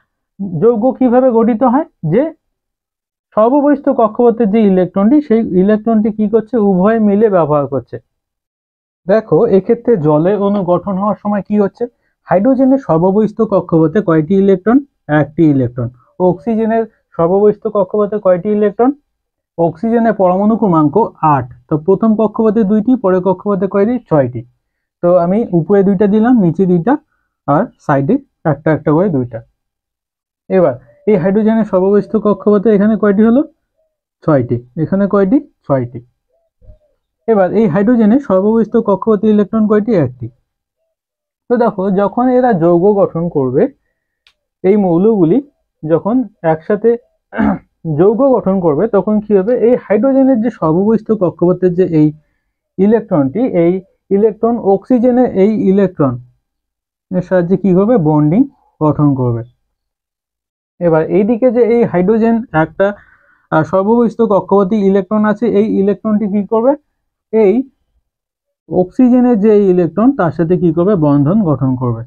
যৌগ কিভাবে গঠিত হয়, যে সর্ববহিস্থ কক্ষপথের যে ইলেকট্রনটি, সেই ইলেকট্রনটি কি করছে, উভয়ে মিলে ব্যবহার করছে। দেখো এক্ষেত্রে জলের অণু গঠন হওয়ার সময় কি হচ্ছে, হাইড্রোজেনের সর্ববহিস্থ কক্ষপথে কয়টি ইলেকট্রন, একটি ইলেকট্রন। অক্সিজেনের সর্ববহিস্থ কক্ষপথে কয়টি ইলেকট্রন, অক্সিজেনের পরমাণু ক্রমাঙ্ক 8, তো প্রথম কক্ষপথে 2টি, পরের কক্ষপথে কয়টি, 6টি। তো আমি উপরে 2টা দিলাম, নিচে 2টা, আর সাইডে একটা একটা করে 2টা। এবার এই হাইড্রোজেনের সর্ববহিস্থ কক্ষপথে এখানে কয়টি হলো, 6টি, এখানে কয়টি, 6টি। এবার এই হাইড্রোজেনের সর্ববহিস্থ কক্ষপথে ইলেকট্রন কয়টি, একটি। তো দেখো যখন এরা যৌগ গঠন করবে, এই মৌলগুলি যখন একসাথে যৌগ গঠন করবে তখন কি হবে, এই হাইড্রোজেনের যে সর্ববহিস্থ কক্ষপথের যে এই ইলেকট্রনটি, এই ইলেকট্রন অক্সিজেনের এই ইলেকট্রন এর সাহায্যে কি করবে, বন্ডিং গঠন করবে। এবার এইদিকে যে এই হাইড্রোজেন একটা সর্ববহিস্থ কক্ষপথে ইলেকট্রন আছে, এই ইলেকট্রনটি কি করবে, এই অক্সিজেনের যে ইলেকট্রন তার সাথে কি করবে, বন্ধন গঠন করবে।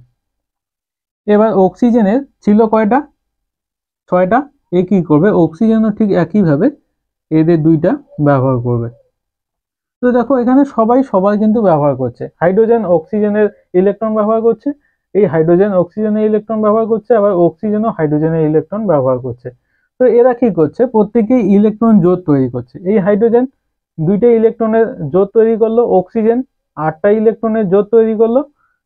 এবার অক্সিজেনের ছিল কয়টা, 6টা। এ কি করবে, অক্সিজেনও ঠিক একইভাবে এদের 2টা ব্যবহার করবে। তো দেখো এখানে সবাই সবার কিন্তু ব্যবহার করছে, হাইড্রোজেন অক্সিজেনের ইলেকট্রন ব্যবহার করছে, এই হাইড্রোজেন অক্সিজেনের ইলেকট্রন ব্যবহার করছে, আবার অক্সিজেনও হাইড্রোজেনের ইলেকট্রন ব্যবহার করছে। তো এরা কি করছে, প্রত্যেকেই ইলেকট্রন জোট তৈরি করছে। এই হাইড্রোজেন 2টা ইলেকট্রনের জোট তৈরি করলো, অক্সিজেন 8টা ইলেকট্রনের জোট তৈরি করলো,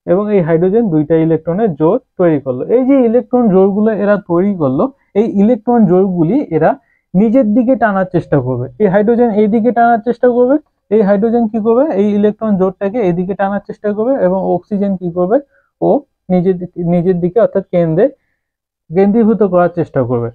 এবং এই হাইড্রোজেন 2টা ইলেকট্রনের জোট তৈরি করলো। এই যে ইলেকট্রন জোড়গুলো এরা তৈরি করলো, এই ইলেকট্রন জোড়গুলি এরা নিজের দিকে টানার চেষ্টা করবে। এই হাইড্রোজেন এই দিকে টানার চেষ্টা করবে, এই হাইড্রোজেন কি করবে, এই ইলেকট্রন জোড়টাকে এইদিকে টানার চেষ্টা করবে, এবং অক্সিজেন কি করবে, ও নিজের দিকে অর্থাৎ কেন্দ্রীভূত করার চেষ্টা করবে।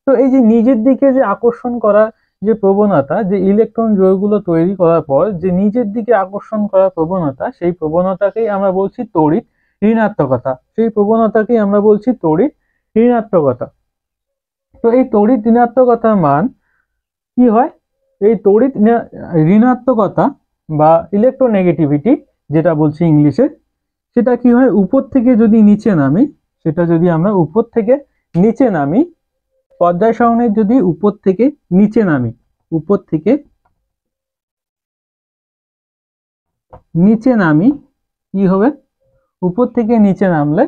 তো এই যে নিজের দিকে যে আকর্ষণ করা যে প্রবণতা, যে ইলেকট্রন জোড়গুলো তৈরি করার পর যে নিজের দিকে আকর্ষণ করার প্রবণতা, সেই প্রবণতাকেই আমরা বলছি তড়িৎ ঋণাত্মকতা। সেই প্রবণতাকেই আমরা বলছি তড়িৎ ঋণাত্মকতা। তো এই তড়িৎ ঋণাত্মকতার মান কি হয়, এই তড়িৎ ঋণাত্মকতা বা ইলেকট্রোনেগেটিভিটি যেটা বলছি ইংলিশে, সেটা কি হয়, উপর থেকে যদি নিচে নামি, সেটা যদি আমরা উপর থেকে নিচে নামি, পর্যায় সারণীর যদি উপর থেকে নিচে নামি, উপর থেকে নিচে নামি কি হবে, উপর থেকে নিচে নামলে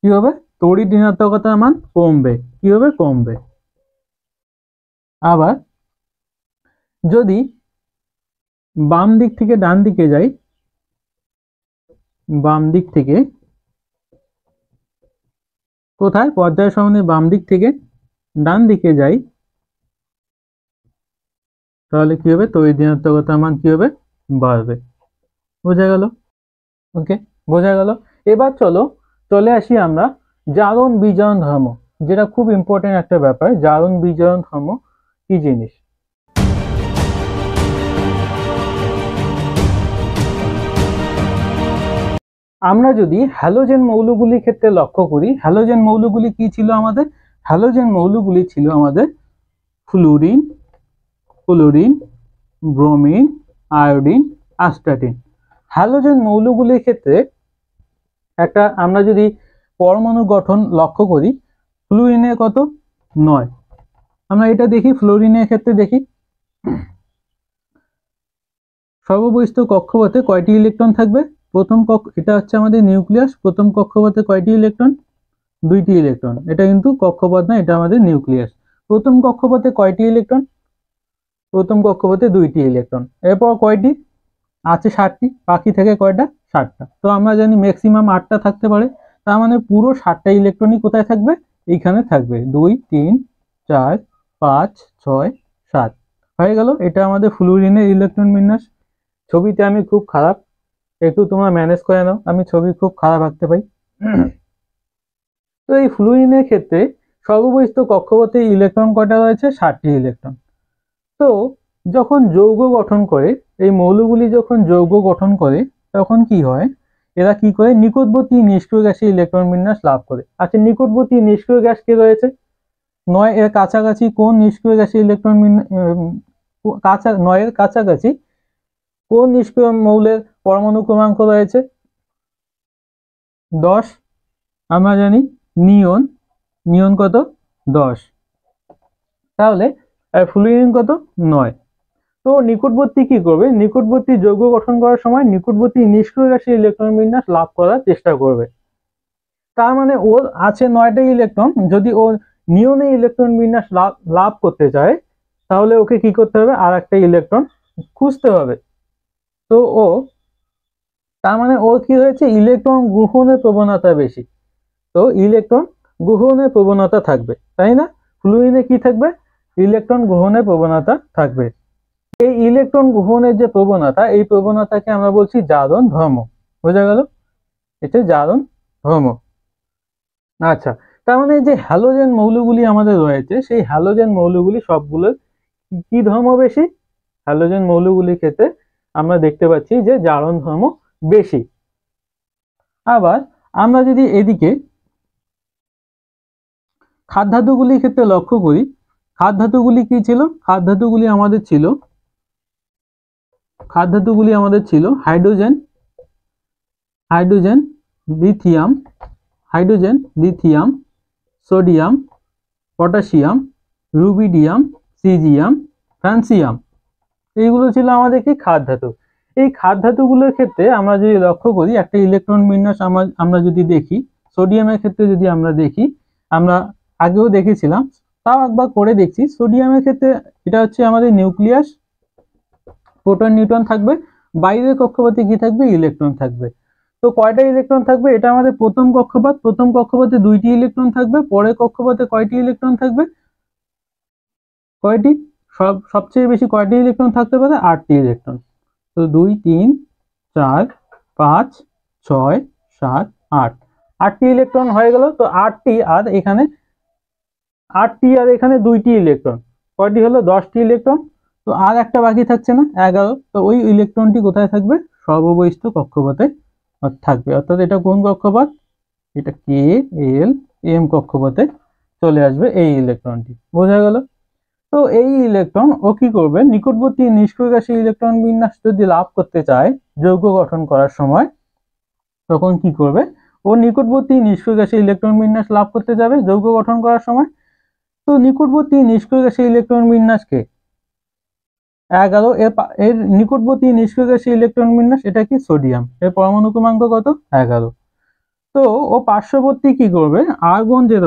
কি হবে, তড়িৎ ঋণাত্মকতার মান কমবে, কি হবে, কমবে। আবার যদি বাম দিক থেকে ডান দিকে যাই, বাম দিক থেকে কোথায়, পর্যায় সারণীর বাম দিক থেকে ডান দিকে যাই, তাহলে কি হবে, তড়িৎ ঋণাত্মকতার মান কি হবে, বাড়বে। বোঝা গেল, ওকে, বোঝা গেল। এবার চলে আসি আমরা জারণ বিজারণ ধর্ম, যেটা খুব ইম্পর্টেন্ট একটা ব্যাপার। জারণ বিজারণ ধর্ম কি জিনিস, আমরা যদি হ্যালোজেন মৌলগুলির ক্ষেত্রে লক্ষ্য করি, হ্যালোজেন মৌলগুলি কি ছিল আমাদের, হ্যালোজেন মৌলগুলি ছিল আমাদের fluorine, chlorine, bromine, iodine, astatine. Halogen মৌলগুলির ক্ষেত্রে একটা আমরা যদি পরমাণু গঠন লক্ষ্য করি, ফ্লুরিনের কত, 9। আমরা এটা দেখি, ফ্লোরিনের ক্ষেত্রে দেখি, সর্ববহিস্থ কক্ষপথে কয়টি ইলেকট্রন থাকবে, প্রথম এটা হচ্ছে আমাদের নিউক্লিয়াস, প্রথম কক্ষপথে কয়টি ইলেকট্রন, 2টি ইলেকট্রন। এটা কিন্তু কক্ষপথ না, এটা আমাদের নিউক্লিয়াস। প্রথম কক্ষপথে কয়টি ইলেকট্রন, প্রথম কক্ষপথে 2টি ইলেকট্রন। এরপর কয়টি আছে, 7টি, বাকি থেকে কয়টা, 7টা। তো আমরা জানি ম্যাক্সিমাম 8টা থাকতে পারে, তার মানে পুরো 7টা ইলেকট্রনই কোথায় থাকবে, এইখানে থাকবে। 2 3 4 5 6 7 হয়ে গেল। এটা আমাদের ফ্লুরিনের ইলেকট্রন বিন্যাস। ছবিতে আমি খুব খারাপ, একটু তোমরা ম্যানেজ করে নাও, আমি ছবি খুব খারাপ আঁকতে পাই। তো এই ফ্লুরিনের ক্ষেত্রে সর্ববহিস্থ কক্ষপথে ইলেকট্রন কয়টা রয়েছে? 7টি ইলেকট্রন। তো যখন যৌগ গঠন করে, এই মৌলগুলি যখন যৌগ গঠন করে তখন কি হয়, এরা কি করে নিকটবর্তী নিষ্ক্রিয় গ্যাসে ইলেকট্রন বিন্যাস লাভ করে। আচ্ছা, নিকটবর্তী নিষ্ক্রিয় গ্যাস কে রয়েছে? 9 এর কাছাকাছি কোন নিষ্ক্রিয় গ্যাসে ইলেকট্রন কাছা 9 এর কাছাকাছি কোন নিষ্ক্রিয় মৌলের পরমাণু ক্রমাঙ্ক রয়েছে? 10। আমরা জানি নিয়ন, নিয়ন কত? 10। তাহলে ফ্লুরিন কত? 9। তো নিকটবর্তী কি করবে? নিকটবর্তী যৌগ গঠন করার সময় নিকটবর্তী নিষ্ক্রিয় গ্যাসে ইলেকট্রন বিন্যাস লাভ করার চেষ্টা করবে। তার মানে ওর আছে 9টা ইলেকট্রন, যদি ওর নিয়নে ইলেকট্রন বিন্যাস লাভ করতে চায় তাহলে ওকে কি করতে হবে? আর একটা ইলেকট্রন খুঁজতে হবে। তো ও তার মানে ওর কি হয়েছে? ইলেকট্রন গ্রহণের প্রবণতা বেশি, তো ইলেকট্রন গ্রহণের প্রবণতা থাকবে, তাই না? ফ্লুরিনে কি থাকবে? ইলেকট্রন গ্রহণের প্রবণতা থাকবে। এই ইলেকট্রন গ্রহণের যে প্রবণতা, এই প্রবণতাকে আমরা বলছি জারণ ধর্ম। বোঝা গেল? এটা জারণ ধর্ম। আচ্ছা, তার মানে যে হ্যালোজেন মৌলগুলি আমাদের রয়েছে, সেই হ্যালোজেন মৌলগুলি সবগুলোর কি ধর্ম বেশি? হ্যালোজেন মৌলগুলির ক্ষেত্রে আমরা দেখতে পাচ্ছি যে জারণ ধর্ম বেশি। আবার আমরা যদি এদিকে খাদ ধাতুগুলির ক্ষেত্রে লক্ষ্য করি, খাদ ধাতুগুলি কি ছিল? খাদ ধাতুগুলি আমাদের ছিল hydrogen, lithium, sodium, potassium, rubidium, caesium, francium. এইগুলো ছিল আমাদের কি? খাদ ধাতু। এই খাদ ধাতুগুলোর ক্ষেত্রে আমরা যদি লক্ষ্য করি, একটা ইলেকট্রন বিন্যাস আমরা যদি দেখি, সোডিয়ামের ক্ষেত্রে যদি আমরা দেখি, আমরা আগেও দেখেছিলাম, তাও একবার করে দেখছি। সোডিয়ামের ক্ষেত্রে এটা হচ্ছে আমাদের নিউক্লিয়াস, প্রোটন নিউট্রন থাকবে, বাইরের কক্ষপথে কি থাকবে? ইলেকট্রন থাকবে। তো কয়টা ইলেকট্রন থাকবে? এটা আমাদের প্রথম কক্ষপথ, প্রথম কক্ষপথে 2টি ইলেকট্রন থাকবে। পরের কক্ষপথে কয়টি ইলেকট্রন থাকবে? কয়টি? সবচেয়ে বেশি কয়টি ইলেকট্রন থাকতে পারে? 8টি ইলেকট্রন। তো 2 3 4 5 6 7 8, 8টি ইলেকট্রন হয়ে গেল। তো 8টি আর এখানে 2টি ইলেকট্রন, কয়টি হলো? 10টি ইলেকট্রন। তো আর একটা বাকি থাকছে না, 11। তো ওই ইলেকট্রনটি কোথায় থাকবে? সর্ববহিস্থ কক্ষপথে থাকবে। অর্থাৎ এটা কোন কক্ষপথ? এটা কে এল এম কক্ষপথে চলে আসবে এই ইলেকট্রনটি। বোঝা গেল? তো এই ইলেকট্রন ও কি করবে? নিকটবর্তী নিষ্ক্রিয় গ্যাসে ইলেকট্রন বিন্যাস যদি লাভ করতে চায় যৌগ গঠন করার সময়, তখন কি করবে? ও নিকটবর্তী নিষ্ক্রিয় গ্যাসে ইলেকট্রন বিন্যাস লাভ করতে যাবে যৌগ গঠন করার সময়। তো নিকটবর্তী নিষ্ক্রিয় গ্যাসে ইলেকট্রন বিন্যাসকে 11, এর নিকটবর্তী নিষ্ক্রিয় গ্যাসে ইলেকট্রন বিন্যাস, এটা কি? সোডিয়াম, এর পরমাণু ক্রমাঙ্ক কত? 11। তো ও পার্শ্ববর্তী কি করবে? আর্গন যে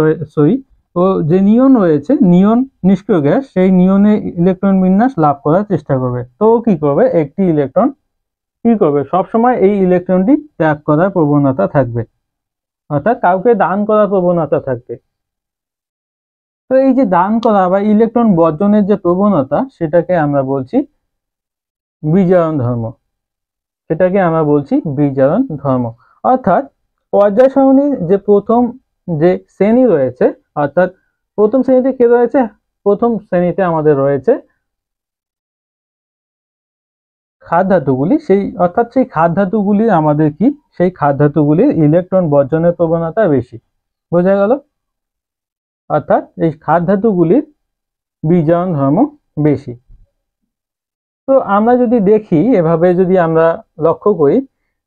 ও যে নিয়ন রয়েছে, নিয়ন নিষ্ক্রিয় গ্যাস, সেই নিয়নে ইলেকট্রন বিন্যাস লাভ করার চেষ্টা করবে। তো কি করবে? একটি ইলেকট্রন কি করবে? সবসময় এই ইলেকট্রনটি ত্যাগ করার প্রবণতা থাকবে, অর্থাৎ কাউকে দান করার প্রবণতা থাকবে। তো এই যে দান করা বা ইলেকট্রন বর্জনের যে প্রবণতা, সেটাকে আমরা বলছি বিজারণ ধর্ম। অর্থাৎ পর্যায় সারণীর যে প্রথম যে শ্রেণী রয়েছে, অর্থাৎ প্রথম শ্রেণীতে কে রয়েছে? প্রথম শ্রেণীতে আমাদের রয়েছে খাদ ধাতুগুলি। সেই খাদ ধাতুগুলির আমাদের কি? সেই খাদ ধাতুগুলির ইলেকট্রন বর্জনের প্রবণতা বেশি। বোঝা গেল? অর্থাৎ এই খাদ ধাতুগুলির বিজারণ ধর্ম বেশি। তো আমরা যদি দেখি, এভাবে যদি আমরা লক্ষ্য করি,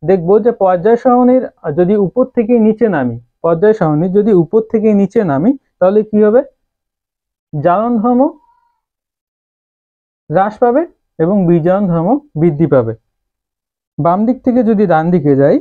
দেখবো যে পর্যায় সারণীর যদি উপর থেকে নিচে নামি, তাহলে কি হবে? জারণ ধর্ম হ্রাস পাবে এবং বিজারণ ধর্ম বৃদ্ধি পাবে। বাম দিক থেকে যদি ডান দিকে যাই,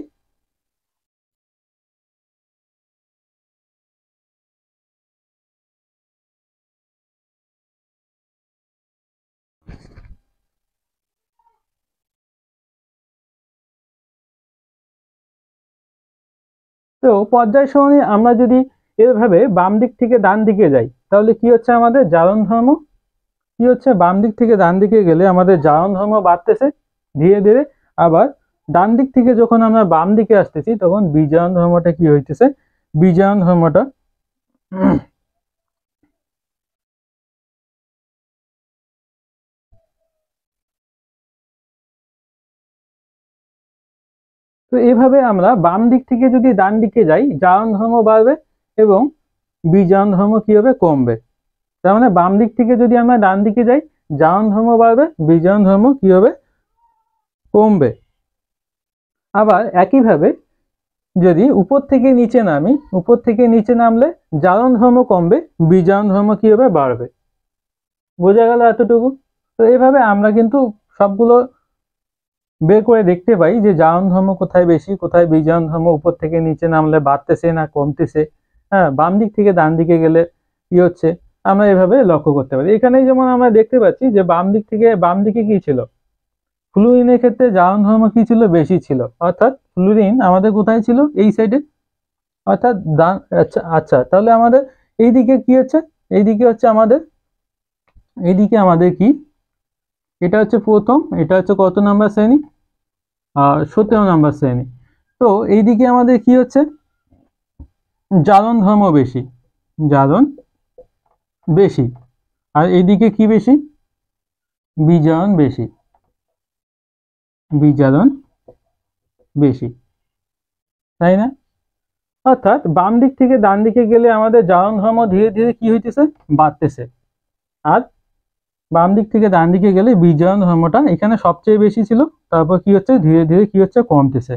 তো পর্যায় সারণী আমরা যদি এভাবে বাম দিক থেকে ডান দিকে যাই, তাহলে কি হচ্ছে? আমাদের জারণ ধর্ম কি হচ্ছে? বাম দিক থেকে ডান দিকে গেলে আমাদের জারণ ধর্ম বাড়তেছে, ধীরে ধীরে আবার ডান দিক থেকে যখন আমরা বাম দিকে আসতেছি তখন বিজায়ন ধর্মটা কি হইতেছে, বিজায়ন ধর্মটা তো এইভাবে আমরা বাম দিক থেকে যদি ডান দিকে যাই জায়ন ধর্ম বাড়বে এবং বিজায়ন ধর্ম কি হবে, কমবে। তার মানে বাম দিক থেকে যদি আমরা ডান দিকে যাই জায়ন ধর্ম বাড়বে, বিজায়ন ধর্ম কি হবে, কমবে। আবার একইভাবে যদি উপর থেকে নিচে নামি, উপর থেকে নিচে নামলে জায়ন ধর্ম কমবে, বিজায়ন ধর্ম কি হবে, বাড়বে। বোঝা গেল এতটুকু? তো এইভাবে আমরা কিন্তু সবগুলো বের করে দেখতে পাই যে জায়ন ধর্ম কোথায় বেশি, কোথায় বিজায়ন ধর্ম উপর থেকে নিচে নামলে বাড়তেছে না কমতেছে। হ্যাঁ, বাম দিক থেকে ডান দিকে গেলে কি হচ্ছে আমরা এভাবে লক্ষ্য করতে পারি। এখানে যেমন আমরা দেখতে পাচ্ছি যে বাম দিক থেকে বাম দিকে কি ছিল, ফ্লুরিনের ক্ষেত্রে জায়ন ধর্ম কি ছিল, বেশি ছিল। অর্থাৎ ফ্লুরিন আমাদের কোথায় ছিল, এই সাইডে, অর্থাৎ আচ্ছা আচ্ছা, তাহলে আমাদের এইদিকে কি হচ্ছে, এইদিকে হচ্ছে আমাদের, এইদিকে আমাদের কি, এটা হচ্ছে প্রথম, এটা হচ্ছে কত নাম্বার শ্রেণী, 17 নাম্বার শ্রেণী। তো এইদিকে আমাদের কি হচ্ছে, জারণ ধর্ম বেশি, জারণ বেশি। আর এইদিকে কি বেশি, বিজারণ বেশি, বিজারণ বেশি, তাই না? অর্থাৎ বাম দিক থেকে ডান দিকে গেলে আমাদের জারণ ধর্ম ধীরে ধীরে কি হইতেছে, বাড়তেছে। আর বাম দিক থেকে ডান দিকে গেলে বিজারণ ধর্মটা এখানে সবচেয়ে বেশি ছিল, তারপর কি হচ্ছে ধীরে ধীরে কি হচ্ছে, কমতেছে।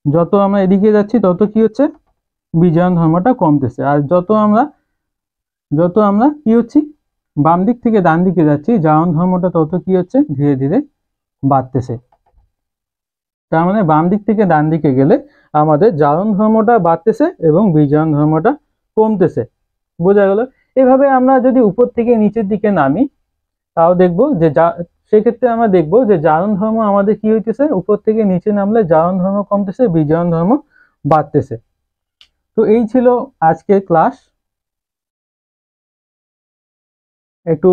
যত আমরা এদিকে যাচ্ছি তত কি হচ্ছে, বিজারণ ধর্মটা কমতেছে। আর যত আমরা কি হচ্ছি, বাম দিক থেকে ডান দিকে যাচ্ছি, জারণ ধর্মটা তত কি হচ্ছে, ধীরে ধীরে বাড়তেছে। তার মানে বাম দিক থেকে ডান দিকে গেলে আমাদের জারণ ধর্মটা বাড়তেছে এবং বিজারণ ধর্মটা কমতেছে। বোঝা গেল? এভাবে আমরা যদি উপর থেকে নিচের দিকে নামি তাও দেখবো যে সেক্ষেত্রে আমরা দেখবো যে জারণ ধর্ম আমাদের কি হইতেছে, উপর থেকে নিচে নামলে জারণ ধর্ম কমতেছে, বিজারণ ধর্ম বাড়তেছে। তো এই ছিল আজকের ক্লাস। একটু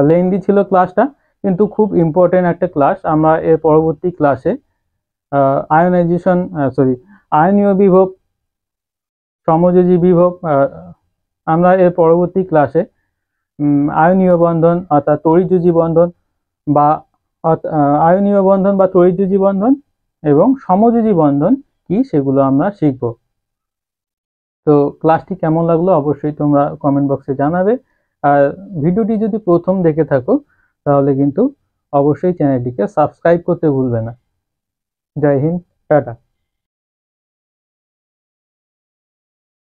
লেন্দি ছিল ক্লাসটা, কিন্তু খুব ইম্পর্টেন্ট একটা ক্লাস। আমরা এর পরবর্তী ক্লাসে আয়নাইজেশন, সরি, আয়নীয় বিভব, সমযোজী বিভব, আমরা এর পরবর্তী ক্লাসে আয়নীয় বন্ধন অর্থাৎ তড়িৎযোজী বন্ধন বা আয়নীয় বন্ধন বা তড়িৎযোজী বন্ধন এবং সমযোজী বন্ধন কি সেগুলো আমরা শিখব। তো ক্লাসটি কেমন লাগলো অবশ্যই তোমরা কমেন্ট বক্সে জানাবে। আর ভিডিওটি যদি প্রথম দেখে থাকো তাহলে কিন্তু অবশ্যই চ্যানেলটিকে সাবস্ক্রাইব করতে ভুলবে না। জয় হিন্দ, টাটা।